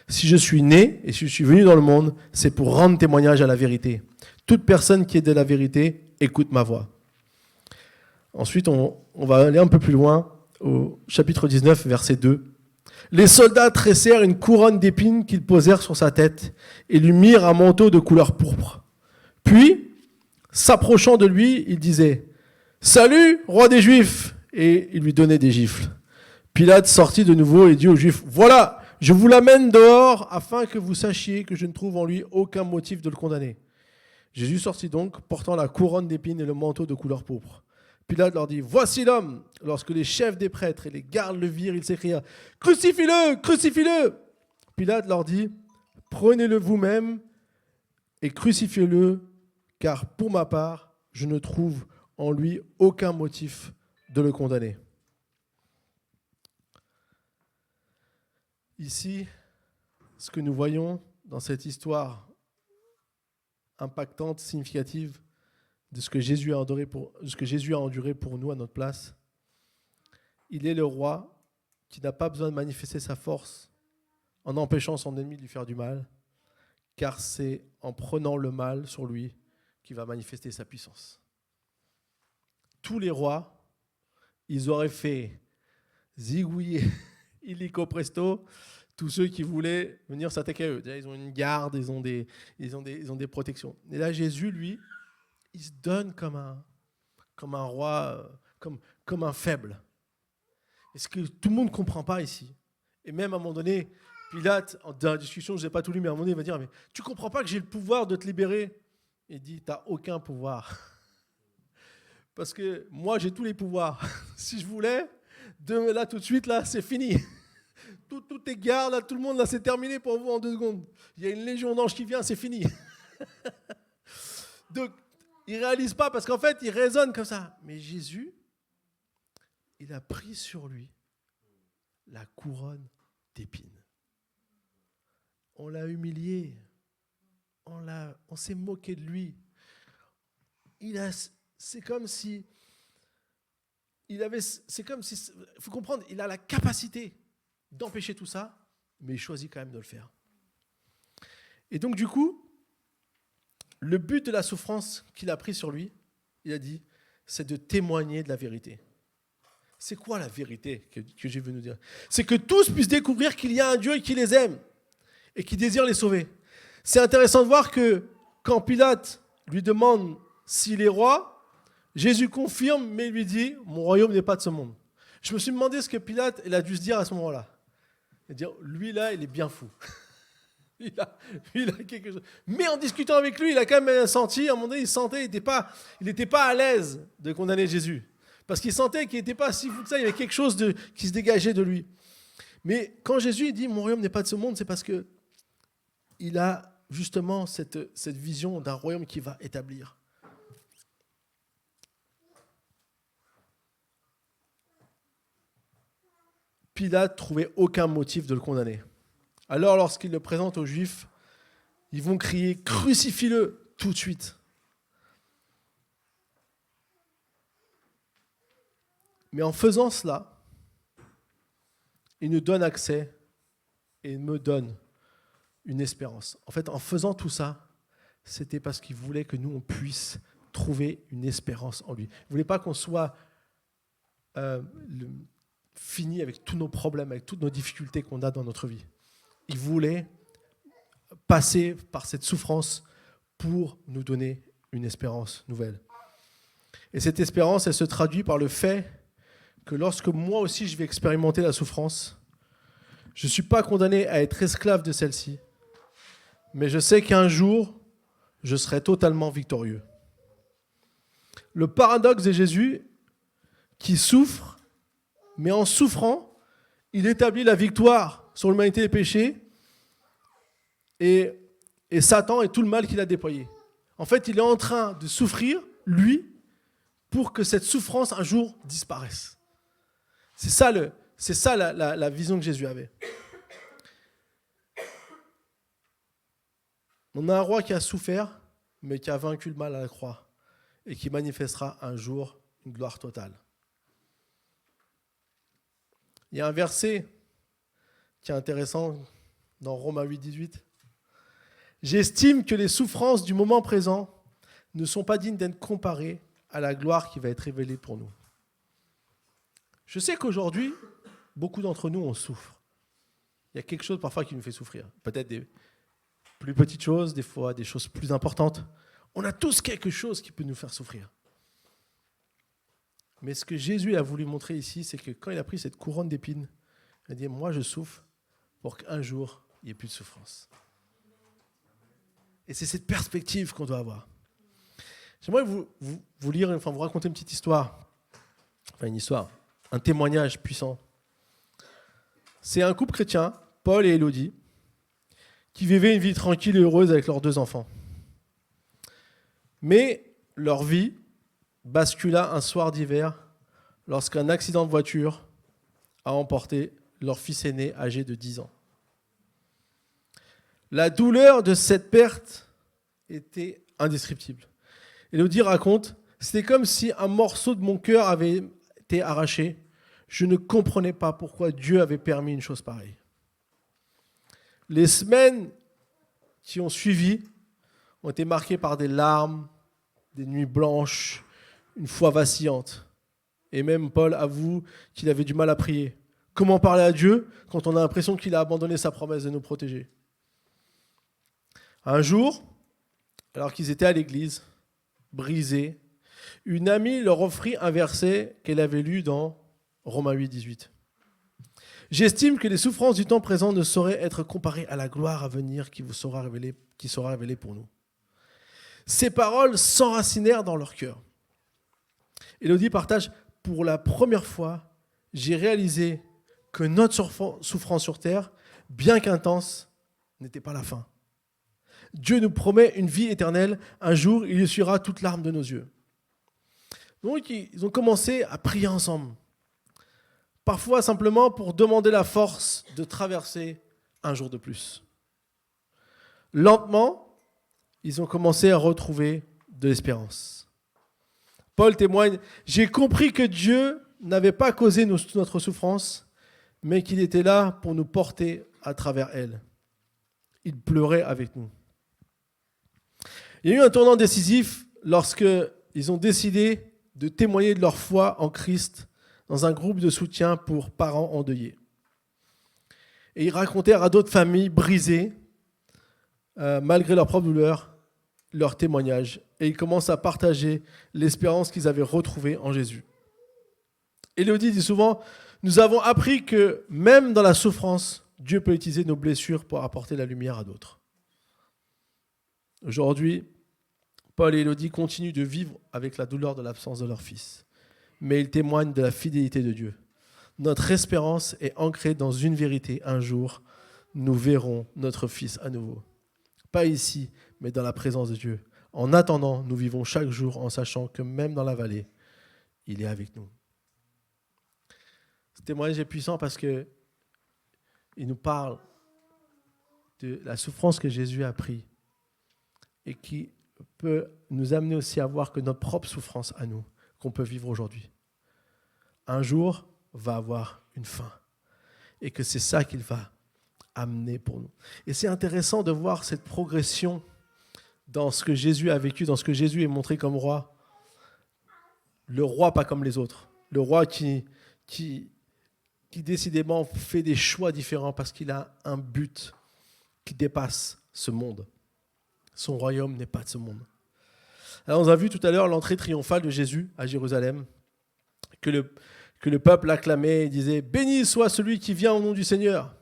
Si je suis né et si je suis venu dans le monde, c'est pour rendre témoignage à la vérité. Toute personne qui est de la vérité écoute ma voix. » Ensuite, on va aller un peu plus loin au chapitre 19, verset 2. Les soldats tressèrent une couronne d'épines qu'ils posèrent sur sa tête et lui mirent un manteau de couleur pourpre. Puis, s'approchant de lui, il disait « Salut, roi des Juifs !» et il lui donnait des gifles. Pilate sortit de nouveau et dit aux Juifs « Voilà, je vous l'amène dehors afin que vous sachiez que je ne trouve en lui aucun motif de le condamner. » Jésus sortit donc, portant la couronne d'épines et le manteau de couleur pourpre. Pilate leur dit « Voici l'homme !» Lorsque les chefs des prêtres et les gardes le virent, ils s'écrièrent « Crucifie-le ! Crucifie-le !» Pilate leur dit « Prenez-le vous-même et crucifiez-le, car pour ma part, je ne trouve en lui aucun motif de le condamner. » Ici, ce que nous voyons dans cette histoire impactante, significative, de ce que Jésus a enduré pour nous à notre place. Il est le roi qui n'a pas besoin de manifester sa force en empêchant son ennemi de lui faire du mal, car c'est en prenant le mal sur lui qu'il va manifester sa puissance. Tous les rois, ils auraient fait zigouiller illico presto tous ceux qui voulaient venir s'attaquer à eux. Ils ont une garde, ils ont des protections. Et là, Jésus, lui, il se donne comme un roi, comme un faible. Et ce que tout le monde ne comprend pas ici. Et même à un moment donné, Pilate, dans la discussion, je n'ai pas tout lu, mais à un moment donné, il va dire « Mais tu ne comprends pas que j'ai le pouvoir de te libérer ?» Il dit « Tu n'as aucun pouvoir. Parce que moi, j'ai tous les pouvoirs. Si je voulais, là, tout de suite, là, c'est fini. Tout est garde, là, tout le monde, là, c'est terminé pour vous en 2 secondes. Il y a une légion d'anges qui vient, c'est fini. » Donc, il ne réalise pas parce qu'en fait, il raisonne comme ça. Mais Jésus, il a pris sur lui la couronne d'épines. On l'a humilié. On s'est moqué de lui. C'est comme si, il faut comprendre, il a la capacité d'empêcher tout ça, mais il choisit quand même de le faire. Et donc, du coup, le but de la souffrance qu'il a pris sur lui, il a dit, c'est de témoigner de la vérité. C'est quoi la vérité que Jésus veut nous dire? C'est que tous puissent découvrir qu'il y a un Dieu qui les aime et qui désire les sauver. C'est intéressant de voir que quand Pilate lui demande s'il est roi, Jésus confirme, mais lui dit « Mon royaume n'est pas de ce monde ». Je me suis demandé ce que Pilate il a dû se dire à ce moment-là. Il a dit « Lui là, il est bien fou ». Il a quelque chose. Mais en discutant avec lui, il a quand même senti, à un moment donné, il n'était pas à l'aise de condamner Jésus. Parce qu'il sentait qu'il n'était pas si fou que ça, il y avait quelque chose qui se dégageait de lui. Mais quand Jésus dit « Mon royaume n'est pas de ce monde », c'est parce qu'il a justement cette vision d'un royaume qui va établir. Pilate trouvait aucun motif de le condamner. Alors, lorsqu'il le présente aux Juifs, ils vont crier « Crucifie-le » tout de suite. Mais en faisant cela, il nous donne accès et il me donne une espérance. En fait, en faisant tout ça, c'était parce qu'il voulait que nous, on puisse trouver une espérance en lui. Il ne voulait pas qu'on soit fini avec tous nos problèmes, avec toutes nos difficultés qu'on a dans notre vie. Il voulait passer par cette souffrance pour nous donner une espérance nouvelle. Et cette espérance, elle se traduit par le fait que lorsque moi aussi je vais expérimenter la souffrance, je ne suis pas condamné à être esclave de celle-ci, mais je sais qu'un jour, je serai totalement victorieux. Le paradoxe de Jésus, qui souffre, mais en souffrant, il établit la victoire sur l'humanité des péchés et Satan et tout le mal qu'il a déployé. En fait, il est en train de souffrir, lui, pour que cette souffrance un jour disparaisse. C'est ça la vision que Jésus avait. On a un roi qui a souffert, mais qui a vaincu le mal à la croix et qui manifestera un jour une gloire totale. Il y a un verset qui est intéressant dans Romains 8, 18. « J'estime que les souffrances du moment présent ne sont pas dignes d'être comparées à la gloire qui va être révélée pour nous. » Je sais qu'aujourd'hui, beaucoup d'entre nous, on souffre. Il y a quelque chose parfois qui nous fait souffrir. Peut-être des plus petites choses, des fois des choses plus importantes. On a tous quelque chose qui peut nous faire souffrir. Mais ce que Jésus a voulu montrer ici, c'est que quand il a pris cette couronne d'épines, il a dit « Moi, je souffre pour qu'un jour, il n'y ait plus de souffrance. » Et c'est cette perspective qu'on doit avoir. J'aimerais vous lire, vous raconter une petite histoire. Enfin, une histoire, un témoignage puissant. C'est un couple chrétien, Paul et Élodie, qui vivaient une vie tranquille et heureuse avec leurs 2 enfants. Mais leur vie bascula un soir d'hiver lorsqu'un accident de voiture a emporté leur fils aîné âgé de 10 ans. La douleur de cette perte était indescriptible. Élodie raconte, c'était comme si un morceau de mon cœur avait été arraché. Je ne comprenais pas pourquoi Dieu avait permis une chose pareille. Les semaines qui ont suivi ont été marquées par des larmes, des nuits blanches, une foi vacillante. Et même Paul avoue qu'il avait du mal à prier. Comment parler à Dieu quand on a l'impression qu'il a abandonné sa promesse de nous protéger? Un jour, alors qu'ils étaient à l'église, brisés, une amie leur offrit un verset qu'elle avait lu dans Romains 8, 18. « J'estime que les souffrances du temps présent ne sauraient être comparées à la gloire à venir qui sera révélée pour nous. » Ces paroles s'enracinèrent dans leur cœur. Élodie partage, pour la première fois, j'ai réalisé que notre souffrance sur terre, bien qu'intense, n'était pas la fin. Dieu nous promet une vie éternelle. Un jour, il essuiera toute larme de nos yeux. Donc, ils ont commencé à prier ensemble. Parfois, simplement pour demander la force de traverser un jour de plus. Lentement, ils ont commencé à retrouver de l'espérance. Paul témoigne, « J'ai compris que Dieu n'avait pas causé notre souffrance, mais qu'il était là pour nous porter à travers elle. Il pleurait avec nous. » Il y a eu un tournant décisif lorsqu'ils ont décidé de témoigner de leur foi en Christ dans un groupe de soutien pour parents endeuillés. Et ils racontèrent à d'autres familles brisées, malgré leur propre douleur, leur témoignage. Et ils commencent à partager l'espérance qu'ils avaient retrouvée en Jésus. Élodie dit souvent, nous avons appris que même dans la souffrance, Dieu peut utiliser nos blessures pour apporter la lumière à d'autres. Aujourd'hui, Paul et Élodie continuent de vivre avec la douleur de l'absence de leur fils. Mais ils témoignent de la fidélité de Dieu. Notre espérance est ancrée dans une vérité. Un jour, nous verrons notre fils à nouveau. Pas ici, mais dans la présence de Dieu. En attendant, nous vivons chaque jour en sachant que même dans la vallée, il est avec nous. Ce témoignage est puissant parce qu'il nous parle de la souffrance que Jésus a prise et qui peut nous amener aussi à voir que notre propre souffrance à nous, qu'on peut vivre aujourd'hui, un jour va avoir une fin et que c'est ça qu'il va amener pour nous. Et c'est intéressant de voir cette progression dans ce que Jésus a vécu, dans ce que Jésus est montré comme roi. Le roi pas comme les autres. Le roi qui décidément fait des choix différents parce qu'il a un but qui dépasse ce monde. Son royaume n'est pas de ce monde. Alors on a vu tout à l'heure l'entrée triomphale de Jésus à Jérusalem, que le peuple acclamait et disait « Béni soit celui qui vient au nom du Seigneur ».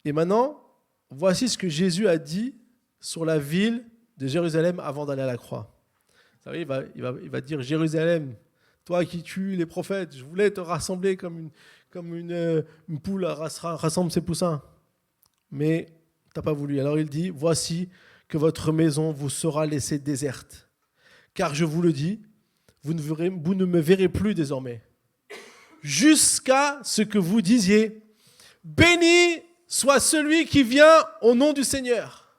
Et maintenant, voici ce que Jésus a dit sur la ville de Jérusalem avant d'aller à la croix. Vous savez, il va dire « Jérusalem, toi qui tues les prophètes, je voulais te rassembler comme une poule rassemble ses poussins. Mais tu n'as pas voulu. Alors il dit, voici que votre maison vous sera laissée déserte. Car je vous le dis, vous ne me verrez plus désormais. Jusqu'à ce que vous disiez, béni soit celui qui vient au nom du Seigneur.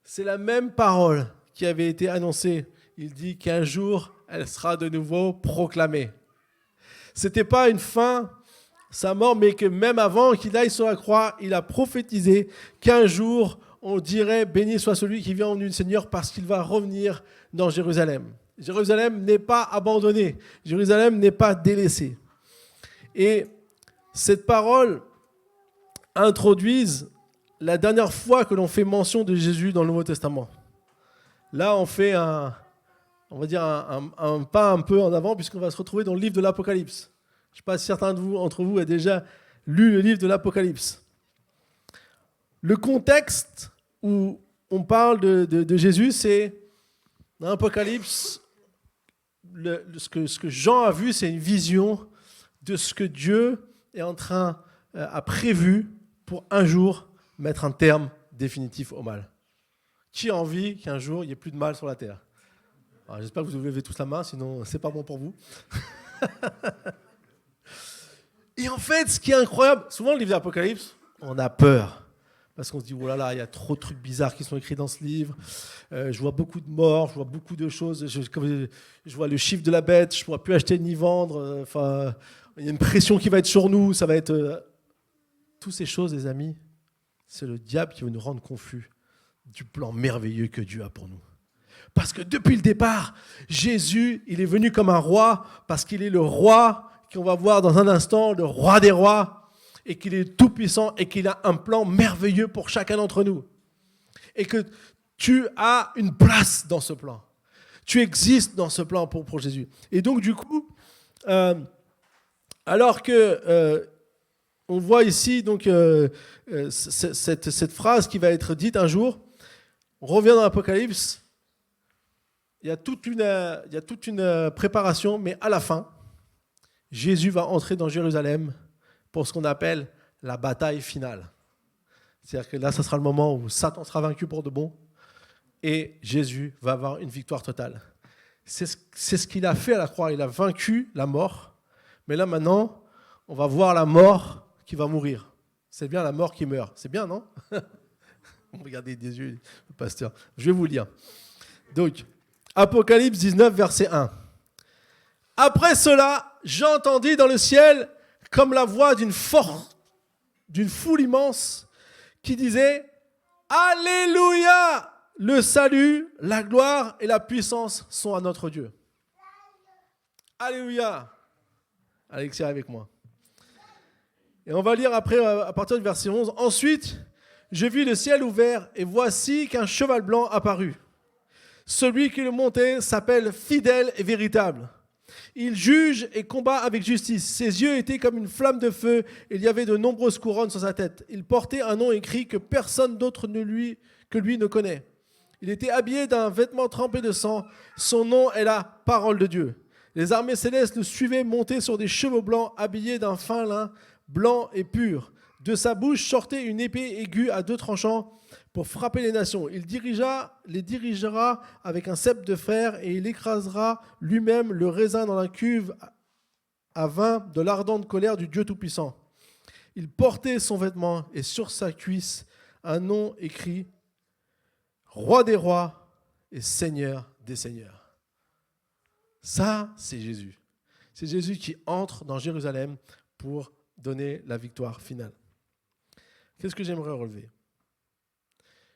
C'est la même parole qui avait été annoncée. Il dit qu'un jour, elle sera de nouveau proclamée. Ce n'était pas une fin, sa mort, mais que même avant qu'il aille sur la croix, il a prophétisé qu'un jour, on dirait « Béni soit celui qui vient au nom du Seigneur » parce qu'il va revenir dans Jérusalem. Jérusalem n'est pas abandonnée, Jérusalem n'est pas délaissée. Et cette parole introduise la dernière fois que l'on fait mention de Jésus dans le Nouveau Testament. Là, on fait un pas un peu en avant puisqu'on va se retrouver dans le livre de l'Apocalypse. Je ne sais pas si certains d'entre vous a déjà lu le livre de l'Apocalypse. Le contexte où on parle de Jésus, c'est dans l'Apocalypse, ce que Jean a vu, c'est une vision de ce que Dieu est a prévu pour un jour mettre un terme définitif au mal. Qui a envie qu'un jour il n'y ait plus de mal sur la terre? Alors, j'espère que vous levez tous la main, sinon c'est pas bon pour vous. Et en fait, ce qui est incroyable, souvent le livre d'Apocalypse, on a peur. Parce qu'on se dit, oh là là, il y a trop de trucs bizarres qui sont écrits dans ce livre. Je vois beaucoup de morts, je vois beaucoup de choses. Je vois le chiffre de la bête, je ne pourrai plus acheter ni vendre. Il y a une pression qui va être sur nous. Ça va être... Toutes ces choses, les amis, c'est le diable qui veut nous rendre confus du plan merveilleux que Dieu a pour nous. Parce que depuis le départ, Jésus, il est venu comme un roi, parce qu'il est le roi qu'on va voir dans un instant, le roi des rois, et qu'il est tout puissant et qu'il a un plan merveilleux pour chacun d'entre nous. Et que tu as une place dans ce plan. Tu existes dans ce plan pour Jésus. Et donc du coup, alors que on voit ici donc, cette phrase qui va être dite un jour, on revient dans l'Apocalypse, il y a toute une préparation, mais à la fin, Jésus va entrer dans Jérusalem pour ce qu'on appelle la bataille finale. C'est-à-dire que là, ce sera le moment où Satan sera vaincu pour de bon et Jésus va avoir une victoire totale. C'est ce qu'il a fait à la croix. Il a vaincu la mort, mais là maintenant, on va voir la mort qui va mourir. C'est bien la mort qui meurt. C'est bien, non? Regardez des yeux, le pasteur. Je vais vous lire. Donc, Apocalypse 19, verset 1. Après cela, j'entendis dans le ciel comme la voix d'une foule immense qui disait « Alléluia ! le salut, la gloire et la puissance sont à notre Dieu. Alléluia. Alexis, avec moi. Et on va lire après, à partir du verset 11. Ensuite, je vis le ciel ouvert et voici qu'un cheval blanc apparut. Celui qui le montait s'appelle fidèle et véritable. Il juge et combat avec justice. Ses yeux étaient comme une flamme de feu et il y avait de nombreuses couronnes sur sa tête. Il portait un nom écrit que personne d'autre que lui ne connaît. Il était habillé d'un vêtement trempé de sang. Son nom est la parole de Dieu. Les armées célestes le suivaient montés sur des chevaux blancs habillés d'un fin lin blanc et pur. De sa bouche sortait une épée aiguë à 2 tranchants pour frapper les nations. Il les dirigera avec un sceptre de fer et il écrasera lui-même le raisin dans la cuve à vin de l'ardente colère du Dieu Tout-Puissant. Il portait son vêtement et sur sa cuisse un nom écrit « Roi des rois et Seigneur des seigneurs ». Ça, c'est Jésus. C'est Jésus qui entre dans Jérusalem pour donner la victoire finale. Qu'est-ce que j'aimerais relever ?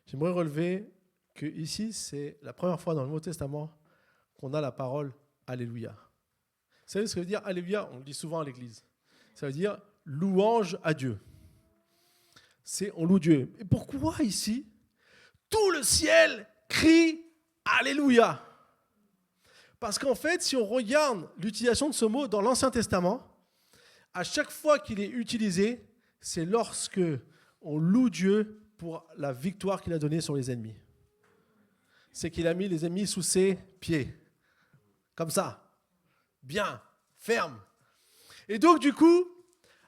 J'aimerais relever que ici, c'est la première fois dans le Nouveau Testament qu'on a la parole « Alléluia ». Vous savez ce que ça veut dire « Alléluia » ? On le dit souvent à l'église. Ça veut dire « louange à Dieu ». C'est « on loue Dieu ». Et pourquoi ici, tout le ciel crie « Alléluia » ? Parce qu'en fait, si on regarde l'utilisation de ce mot dans l'Ancien Testament, à chaque fois qu'il est utilisé, c'est lorsque on loue Dieu pour la victoire qu'il a donnée sur les ennemis. C'est qu'il a mis les ennemis sous ses pieds. Comme ça. Bien. Ferme. Et donc, du coup,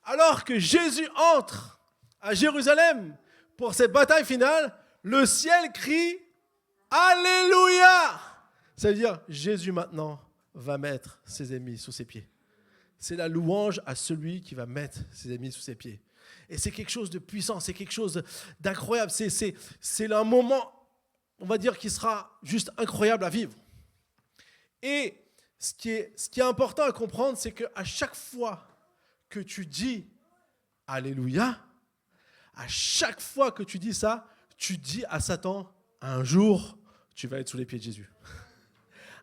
alors que Jésus entre à Jérusalem pour cette bataille finale, le ciel crie « Alléluia !» Ça veut dire Jésus maintenant va mettre ses ennemis sous ses pieds. C'est la louange à celui qui va mettre ses ennemis sous ses pieds. Et c'est quelque chose de puissant, c'est quelque chose d'incroyable. C'est un moment, on va dire, qui sera juste incroyable à vivre. Et ce qui est important à comprendre, c'est qu'à chaque fois que tu dis « Alléluia », à chaque fois que tu dis ça, tu dis à Satan « Un jour, tu vas être sous les pieds de Jésus.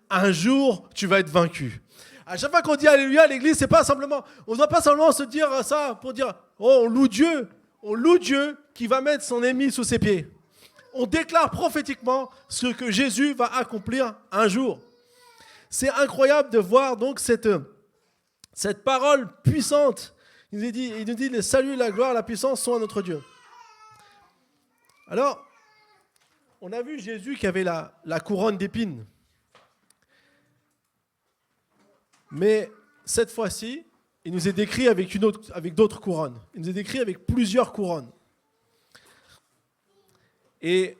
Un jour, tu vas être vaincu. » À chaque fois qu'on dit Alléluia à l'église, c'est pas simplement, on ne doit pas simplement se dire ça pour dire oh, on loue Dieu qui va mettre son ennemi sous ses pieds. On déclare prophétiquement ce que Jésus va accomplir un jour. C'est incroyable de voir donc cette parole puissante. Il nous dit le salut, la gloire, la puissance sont à notre Dieu. Alors, on a vu Jésus qui avait la couronne d'épines. Mais cette fois-ci, il nous est décrit avec d'autres couronnes. Il nous est décrit avec plusieurs couronnes. Et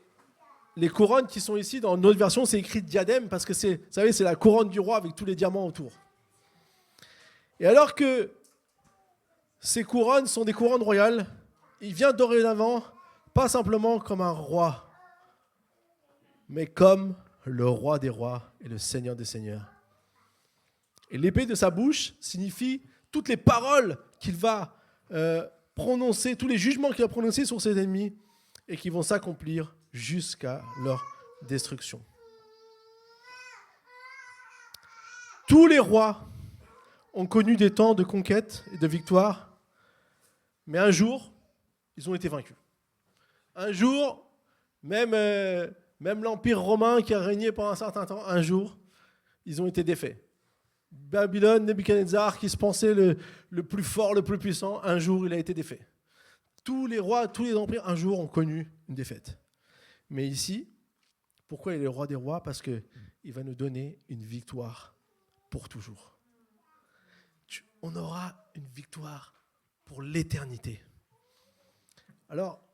les couronnes qui sont ici, dans notre version, c'est écrit diadème parce que vous savez, c'est la couronne du roi avec tous les diamants autour. Et alors que ces couronnes sont des couronnes royales, il vient dorénavant pas simplement comme un roi, mais comme le roi des rois et le Seigneur des seigneurs. Et l'épée de sa bouche signifie toutes les paroles qu'il va prononcer, tous les jugements qu'il va prononcer sur ses ennemis et qui vont s'accomplir jusqu'à leur destruction. Tous les rois ont connu des temps de conquête et de victoire, mais un jour, ils ont été vaincus. Un jour, même l'Empire romain qui a régné pendant un certain temps, un jour, ils ont été défaits. Babylone, Nebuchadnezzar, qui se pensait le plus fort, le plus puissant, un jour, il a été défait. Tous les rois, tous les empires, un jour, ont connu une défaite. Mais ici, pourquoi il est le roi des rois ? Parce qu'il va nous donner une victoire pour toujours. On aura une victoire pour l'éternité. Alors,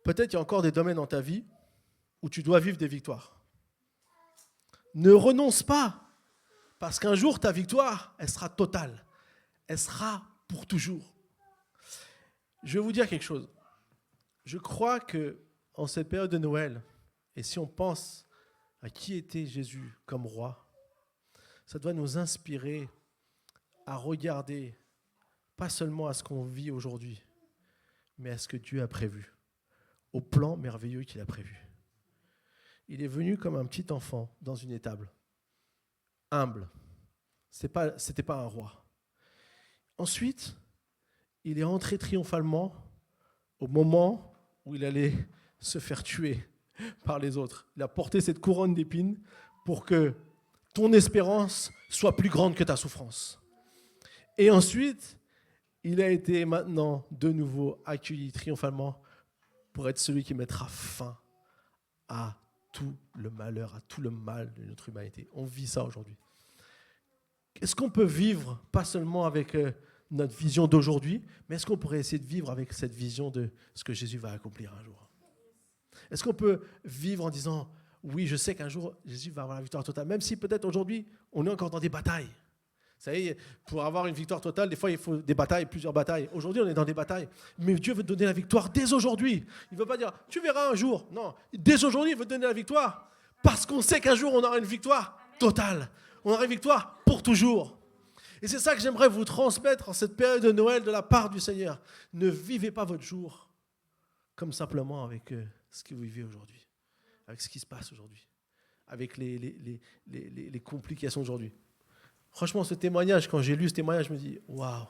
peut-être il y a encore des domaines dans ta vie où tu dois vivre des victoires. Ne renonce pas. Parce qu'un jour, ta victoire, elle sera totale. Elle sera pour toujours. Je vais vous dire quelque chose. Je crois qu'en cette période de Noël, et si on pense à qui était Jésus comme roi, ça doit nous inspirer à regarder, pas seulement à ce qu'on vit aujourd'hui, mais à ce que Dieu a prévu, au plan merveilleux qu'il a prévu. Il est venu comme un petit enfant dans une étable, humble. C'était pas un roi. Ensuite, il est entré triomphalement au moment où il allait se faire tuer par les autres. Il a porté cette couronne d'épines pour que ton espérance soit plus grande que ta souffrance. Et ensuite, il a été maintenant de nouveau accueilli triomphalement pour être celui qui mettra fin à tout le malheur, à tout le mal de notre humanité. On vit ça aujourd'hui. Est-ce qu'on peut vivre, pas seulement avec notre vision d'aujourd'hui, mais est-ce qu'on pourrait essayer de vivre avec cette vision de ce que Jésus va accomplir un jour? Est-ce qu'on peut vivre en disant, oui, je sais qu'un jour, Jésus va avoir la victoire totale, même si peut-être aujourd'hui, on est encore dans des batailles. Vous savez, pour avoir une victoire totale, des fois, il faut des batailles, plusieurs batailles. Aujourd'hui, on est dans des batailles, mais Dieu veut te donner la victoire dès aujourd'hui. Il ne veut pas dire, tu verras un jour. Non, dès aujourd'hui, il veut te donner la victoire, parce qu'on sait qu'un jour, on aura une victoire totale. On aura une victoire pour toujours. Et c'est ça que j'aimerais vous transmettre en cette période de Noël de la part du Seigneur. Ne vivez pas votre jour comme simplement avec ce que vous vivez aujourd'hui, avec ce qui se passe aujourd'hui, avec les complications d'aujourd'hui. Franchement, ce témoignage, quand j'ai lu ce témoignage, je me dis, waouh,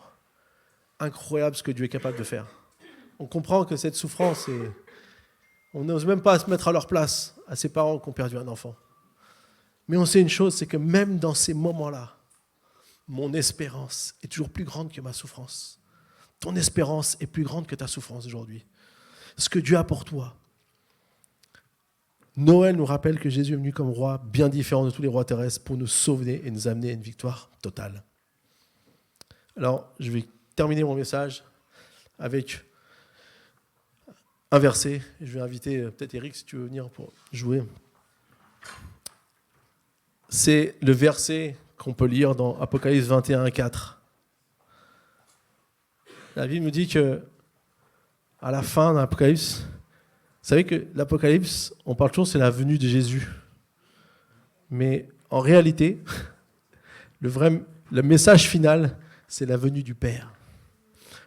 incroyable ce que Dieu est capable de faire. On comprend que cette souffrance, on n'ose même pas se mettre à leur place, à ces parents qui ont perdu un enfant. Mais on sait une chose, c'est que même dans ces moments-là, mon espérance est toujours plus grande que ma souffrance. Ton espérance est plus grande que ta souffrance aujourd'hui. Ce que Dieu a pour toi. Noël nous rappelle que Jésus est venu comme roi, bien différent de tous les rois terrestres, pour nous sauver et nous amener à une victoire totale. Alors, je vais terminer mon message avec un verset. Je vais inviter peut-être Eric, si tu veux venir pour jouer. C'est le verset qu'on peut lire dans Apocalypse 21, 4. La Bible nous dit que à la fin de l'Apocalypse, vous savez que l'Apocalypse, on parle toujours, c'est la venue de Jésus. Mais en réalité, le message final, c'est la venue du Père.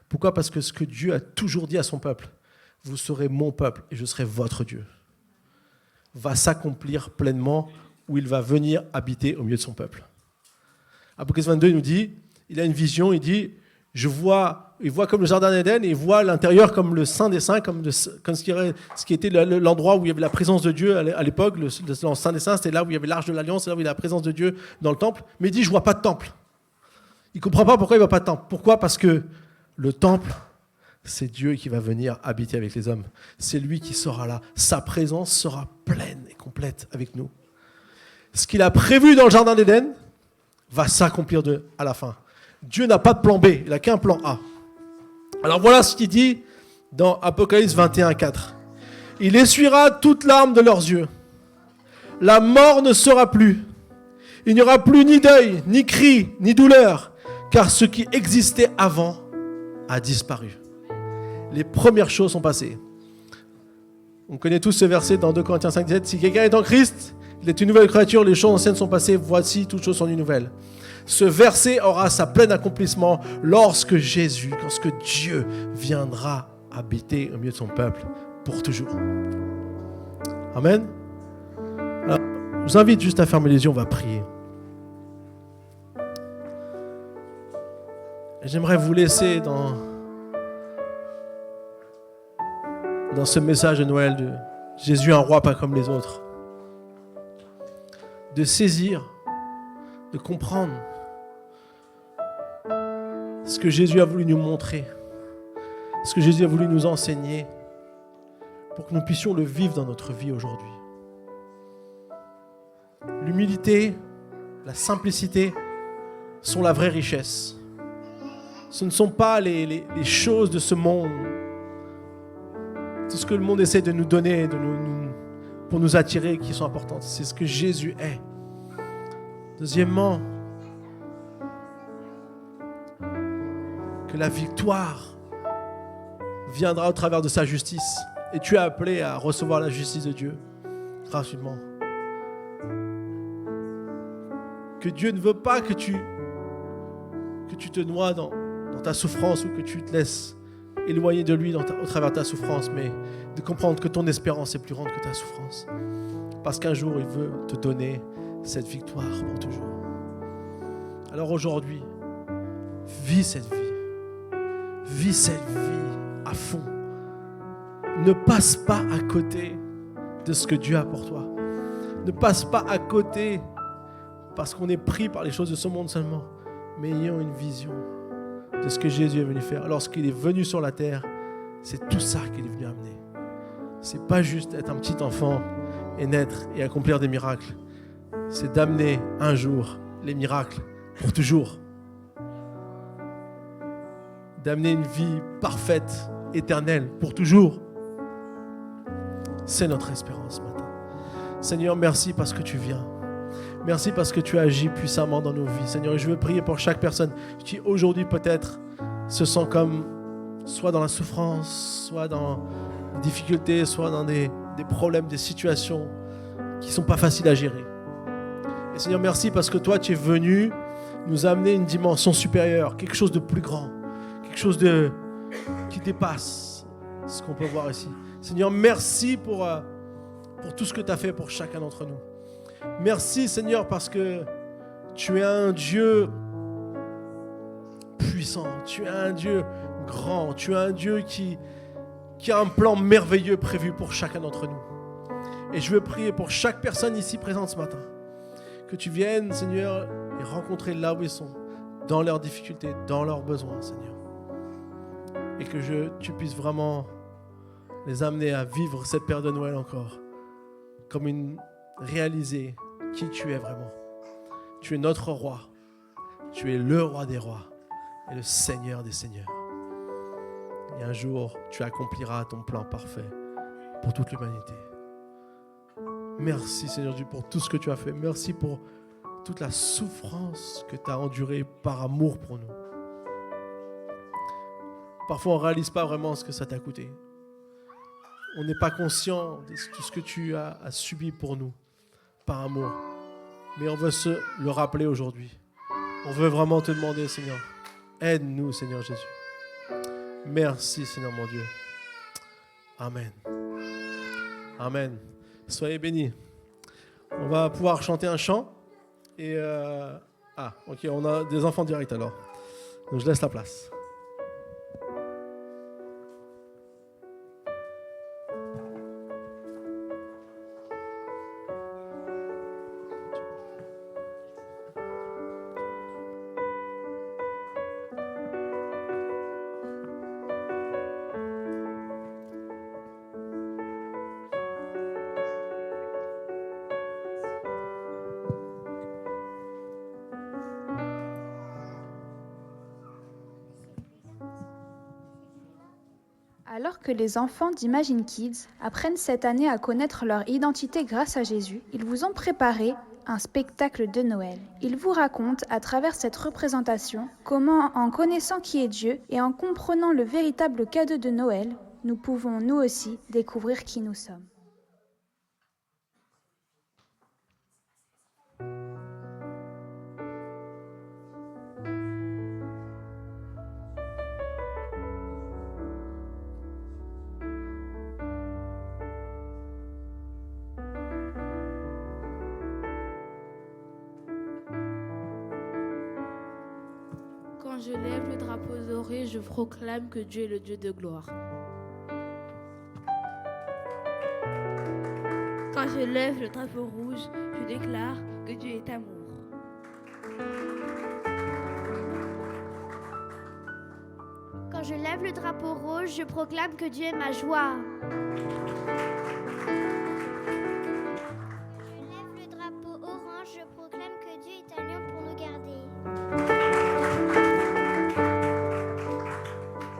Pourquoi ? Parce que ce que Dieu a toujours dit à son peuple, vous serez mon peuple et je serai votre Dieu, va s'accomplir pleinement où il va venir habiter au milieu de son peuple. Apocalypse 22, il nous dit, il a une vision, il dit, il voit comme le jardin d'Éden et il voit l'intérieur comme le Saint des Saints, comme ce qui était l'endroit où il y avait la présence de Dieu à l'époque. Le Saint des Saints, c'était là où il y avait l'Arche de l'Alliance, c'est là où il y avait la présence de Dieu dans le temple. Mais il dit, je ne vois pas de temple. Il ne comprend pas pourquoi il ne voit pas de temple. Pourquoi ? Parce que le temple, c'est Dieu qui va venir habiter avec les hommes. C'est lui qui sera là. Sa présence sera pleine et complète avec nous. Ce qu'il a prévu dans le jardin d'Éden va s'accomplir à la fin. Dieu n'a pas de plan B, il n'a qu'un plan A. Alors voilà ce qu'il dit dans Apocalypse 21, 4. Il essuiera toute larme de leurs yeux. La mort ne sera plus. Il n'y aura plus ni deuil, ni cri, ni douleur, car ce qui existait avant a disparu. Les premières choses sont passées. On connaît tous ce verset dans 2 Corinthiens 5, 17. Si quelqu'un est en Christ, il est une nouvelle créature, les choses anciennes sont passées, voici, toutes choses sont devenues nouvelles. Ce verset aura sa plein accomplissement lorsque Dieu viendra habiter au milieu de son peuple pour toujours. Amen. Alors, je vous invite juste à fermer les yeux, on va prier. Et j'aimerais vous laisser dans ce message de Noël de Jésus, un roi pas comme les autres. De saisir, de comprendre ce que Jésus a voulu nous montrer, ce que Jésus a voulu nous enseigner, pour que nous puissions le vivre dans notre vie aujourd'hui. L'humilité, la simplicité sont la vraie richesse. Ce ne sont pas les choses de ce monde, tout ce que le monde essaie de nous donner, pour nous attirer, qui sont importantes. C'est ce que Jésus est. Deuxièmement, que la victoire viendra au travers de sa justice. Et tu es appelé à recevoir la justice de Dieu gratuitement. Que Dieu ne veut pas que tu te noies dans ta souffrance ou que tu te laisses éloigner de lui au travers de ta souffrance, mais de comprendre que ton espérance est plus grande que ta souffrance. parce qu'un jour, il veut te donner cette victoire pour toujours. Alors aujourd'hui, vis cette vie. Vis cette vie à fond. Ne passe pas à côté de ce que Dieu a pour toi. Ne passe pas à côté parce qu'on est pris par les choses de ce monde seulement, mais ayons une vision de ce que Jésus est venu faire. Lorsqu'il est venu sur la terre, c'est tout ça qu'il est venu amener. C'est pas juste être un petit enfant et naître et accomplir des miracles. C'est d'amener un jour les miracles pour toujours. D'amener une vie parfaite, éternelle, pour toujours. C'est notre espérance ce matin. Seigneur, merci parce que tu viens. Merci parce que tu agis puissamment dans nos vies. Seigneur, je veux prier pour chaque personne qui aujourd'hui peut-être se sent comme soit dans la souffrance, soit dans des difficultés, soit dans des problèmes, des situations qui ne sont pas faciles à gérer. Et Seigneur, merci parce que toi, tu es venu nous amener une dimension supérieure, quelque chose de plus grand, quelque chose qui dépasse ce qu'on peut voir ici. Seigneur, merci pour tout ce que tu as fait pour chacun d'entre nous. Merci, Seigneur, parce que tu es un Dieu puissant, tu es un Dieu grand, tu es un Dieu qui a un plan merveilleux prévu pour chacun d'entre nous. Et je veux prier pour chaque personne ici présente ce matin, que tu viennes, Seigneur, les rencontrer là où ils sont, dans leurs difficultés, dans leurs besoins, Seigneur. Et que tu puisses vraiment les amener à vivre cette période de Noël encore, comme réaliser qui tu es vraiment. Tu es notre roi, tu es le roi des rois et le Seigneur des seigneurs. Et un jour, tu accompliras ton plan parfait pour toute l'humanité. Merci Seigneur Dieu pour tout ce que tu as fait. Merci pour toute la souffrance que tu as endurée par amour pour nous. Parfois, on ne réalise pas vraiment ce que ça t'a coûté. On n'est pas conscient de tout ce que tu as subi pour nous, par amour. Mais on veut se le rappeler aujourd'hui. On veut vraiment te demander, Seigneur, aide-nous, Seigneur Jésus. Merci, Seigneur mon Dieu. Amen. Amen. Soyez bénis. On va pouvoir chanter un chant. Et ok, on a des enfants directs alors. Donc je laisse la place. Alors que les enfants d'Imagine Kids apprennent cette année à connaître leur identité grâce à Jésus, ils vous ont préparé un spectacle de Noël. Ils vous racontent à travers cette représentation comment, en connaissant qui est Dieu et en comprenant le véritable cadeau de Noël, nous pouvons nous aussi découvrir qui nous sommes. Quand je lève le drapeau doré, je proclame que Dieu est le Dieu de gloire. Quand je lève le drapeau rouge, je déclare que Dieu est amour. Quand je lève le drapeau rose, je proclame que Dieu est ma joie. Quand je lève le drapeau orange, je proclame que Dieu est un lion pour nous garder.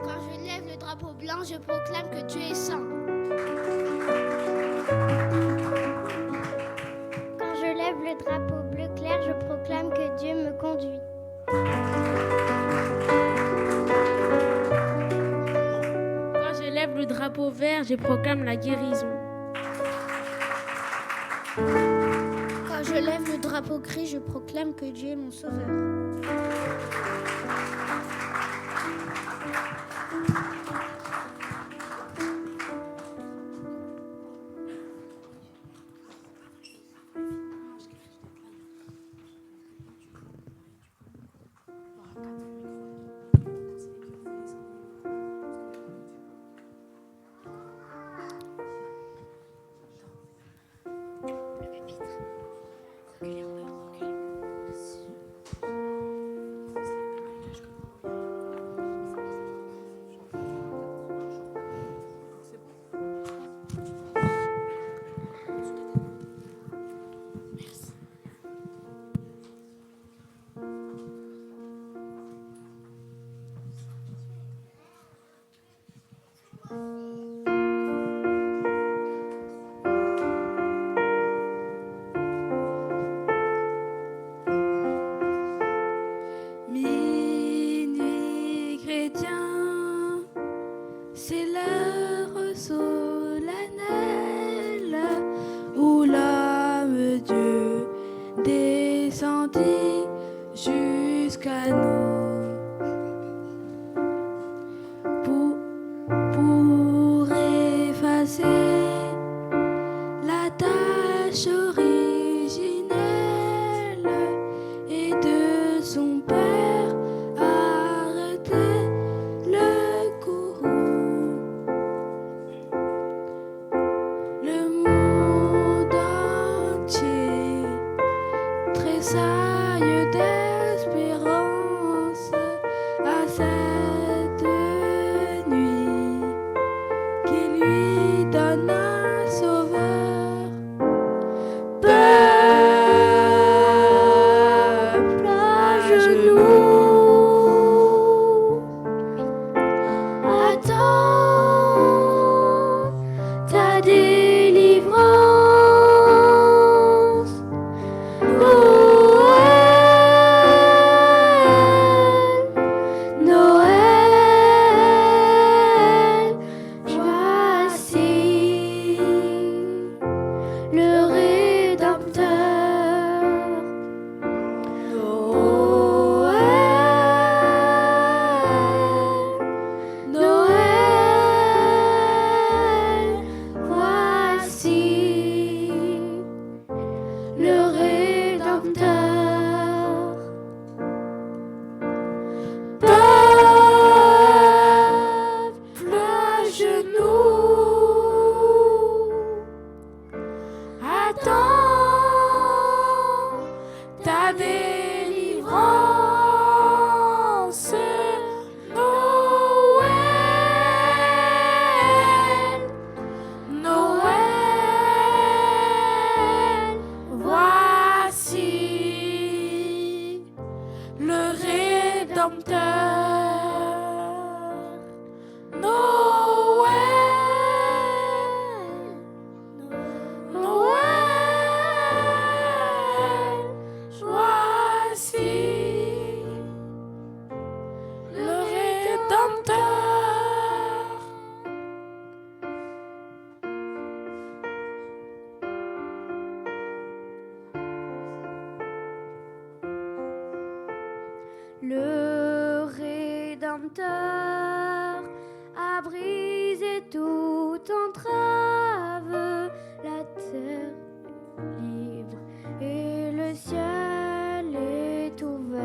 Quand je lève le drapeau blanc, je proclame que Dieu est saint. Quand je lève le drapeau bleu clair, je proclame que Dieu me conduit. Quand je lève le drapeau vert, je proclame la guérison. Quand je lève le drapeau gris, je proclame que Dieu est mon sauveur. à nous pour effacer la tâche originelle et de son père arrêter le courroux. Le monde entier tressaille d'espérance à cette nuit qui lui donne un sauveur. Peuple à genoux, attends ta délivrance. Noël, Noël, voici le Rédempteur. Noël, Noël, voici le Rédempteur. Peuple à genoux, attends ta délivrance. Noël, Noël, voici le Rédempteur. Noël, Noël, voici le Rédempteur. Le Rédempteur a brisé toute entrave, la terre libre et le ciel est ouvert.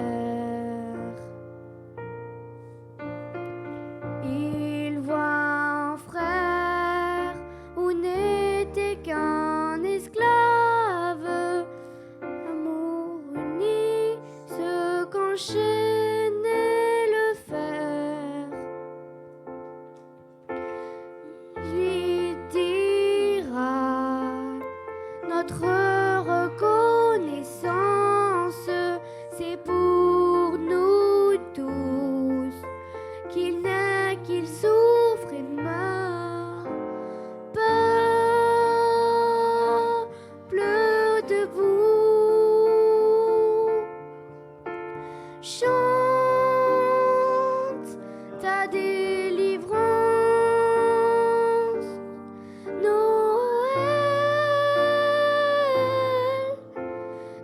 Il voit un frère où n'était qu'un esclave, amour uni, ce qu'enchaînait le fer. Lui dira notre reconnaissance, c'est pour nous tous qu'il naît, qu'il souffre et meurt. Peuple debout, chante ta délivrance. Noël,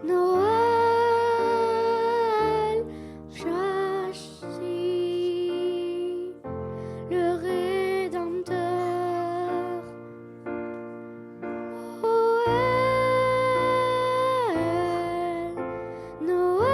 Noël, voici le Rédempteur. Noël, Noël,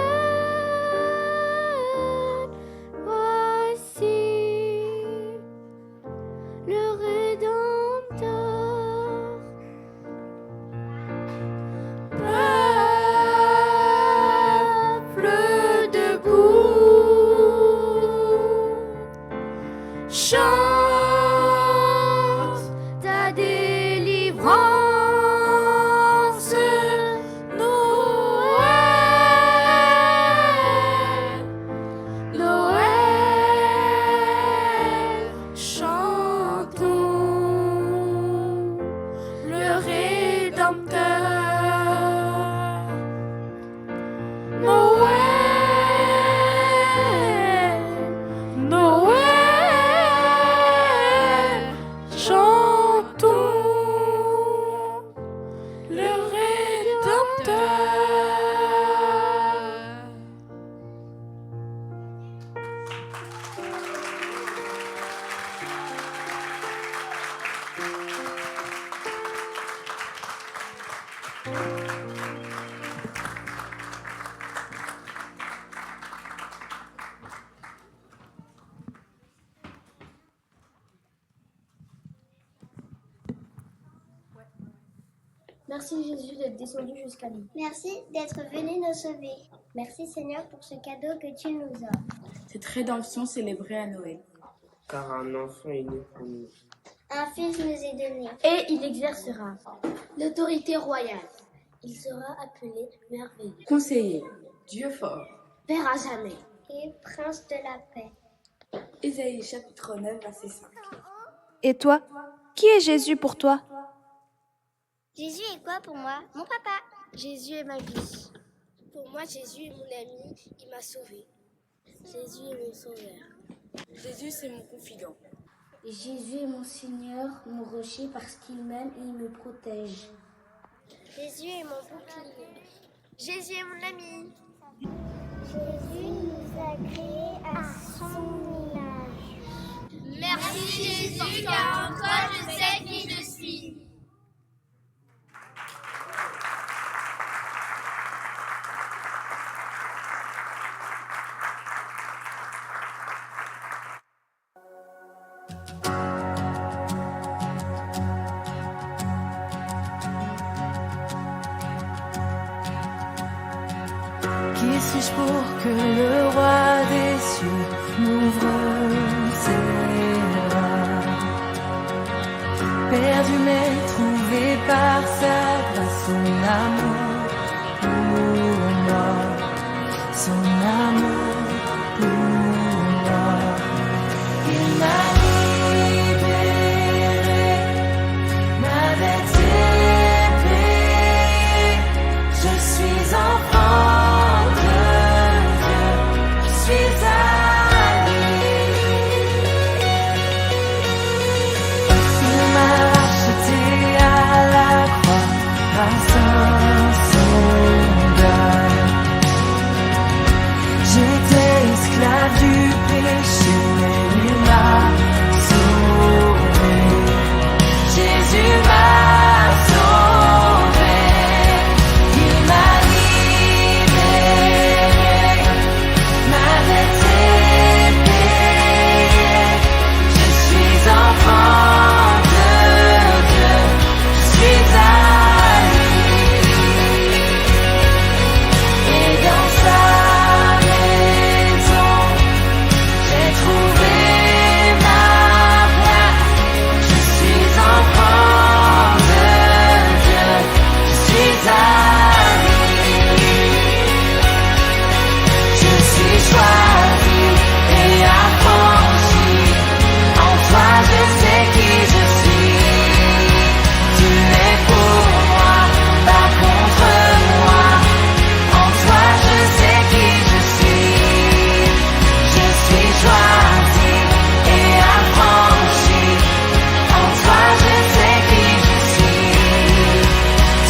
Merci Jésus d'être descendu jusqu'à nous. Merci d'être venu nous sauver. Merci Seigneur pour ce cadeau que tu nous offres. Cette rédemption célébrée à Noël. Car un enfant est né pour nous. Un fils nous est donné. Et il exercera l'autorité royale. Il sera appelé merveilleux, Conseiller, Dieu fort. Père à jamais. et prince de la paix. Ésaïe chapitre 9, verset 5. Et toi, qui est Jésus pour toi? Jésus est quoi pour moi? Mon papa. Jésus est ma vie. Pour moi, Jésus est mon ami, il m'a sauvé. Jésus est mon sauveur. Jésus, c'est mon confident. Jésus est mon Seigneur, mon rocher, parce qu'il m'aime et il me protège. Jésus est mon bouclier. Jésus est mon ami. Jésus nous a créés à son image. Merci Jésus, car en toi je sais qui je suis. Qui suis-je pour que le roi des cieux m'ouvre ses bras? Perdu mais trouvé par sa grâce, son amour pour moi, son amour pour moi. Il m'a libéré, m'avait payé. Je suis enfant de Dieu, je suis à lui. Il m'a racheté à la croix grâce à son deuil. J'étais esclave du péché, mais il m'a sauvé. Jésus m'a sauvé. Il m'a libéré, m'avait payé. Je suis enfant de Dieu, je suis à lui. Et dans sa maison, j'ai trouvé ma place. Je suis enfant de Dieu, je suis à lui. Je suis choisi et affranchi. En toi je sais qui je suis. Tu es pour moi, pas contre moi. En toi je sais qui je suis. Je suis choisi et affranchi. En toi je sais qui je suis.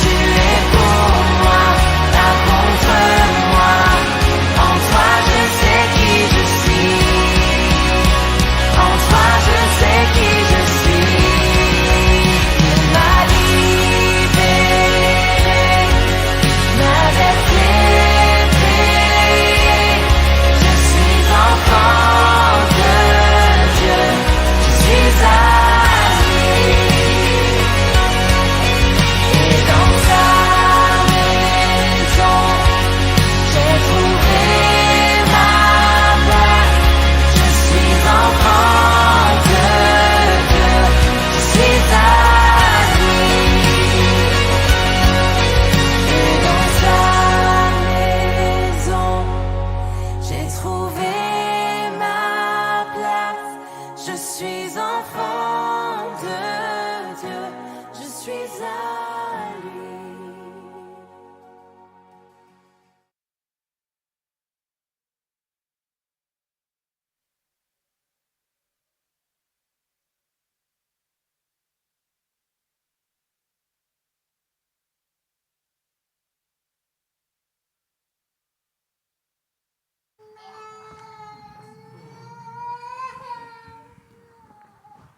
Tu es pour moi, pas contre moi. En toi je sais qui je suis. En toi je sais qui je suis. Il m'a libéré, m'avait payé. Je suis enfant de Dieu, je suis à lui. Et dans sa maison, j'ai trouvé ma place. Je suis enfant de Dieu, je suis à lui. Et dans sa maison, j'ai trouvé ma place. Je suis enfant de Dieu, je suis à lui.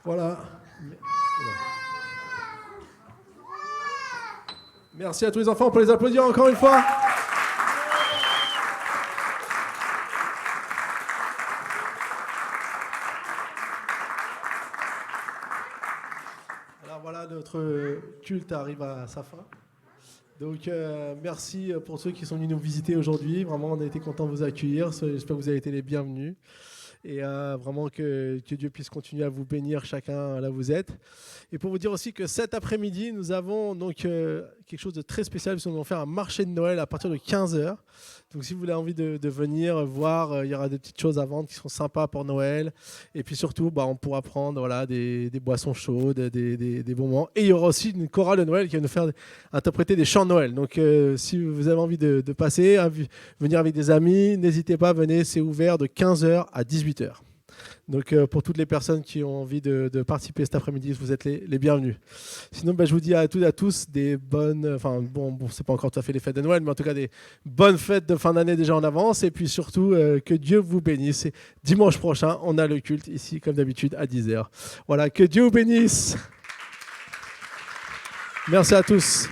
Voilà. Merci à tous les enfants, on peut les applaudir encore une fois. Alors voilà, notre culte arrive à sa fin. Donc, merci pour ceux qui sont venus nous visiter aujourd'hui. Vraiment, on a été contents de vous accueillir. J'espère que vous avez été les bienvenus. Et vraiment que Dieu puisse continuer à vous bénir chacun là où vous êtes. Et pour vous dire aussi que cet après-midi, nous avons donc quelque chose de très spécial, parce que nous allons faire un marché de Noël à partir de 15h. Donc si vous avez envie de venir voir, il y aura des petites choses à vendre qui seront sympas pour Noël. Et puis surtout, on pourra prendre des boissons chaudes, des bons moments. Et il y aura aussi une chorale de Noël qui va nous faire interpréter des chants de Noël. Donc si vous avez envie de passer, venir avec des amis, n'hésitez pas, venez, c'est ouvert de 15h à 18h. Donc pour toutes les personnes qui ont envie de participer cet après-midi, vous êtes les bienvenus. Sinon, je vous dis à toutes et à tous des bonnes, c'est pas encore tout à fait les fêtes de Noël, mais en tout cas des bonnes fêtes de fin d'année déjà en avance. Et puis surtout, que Dieu vous bénisse. Et dimanche prochain, on a le culte ici, comme d'habitude, à 10h. Voilà, que Dieu vous bénisse. Merci à tous.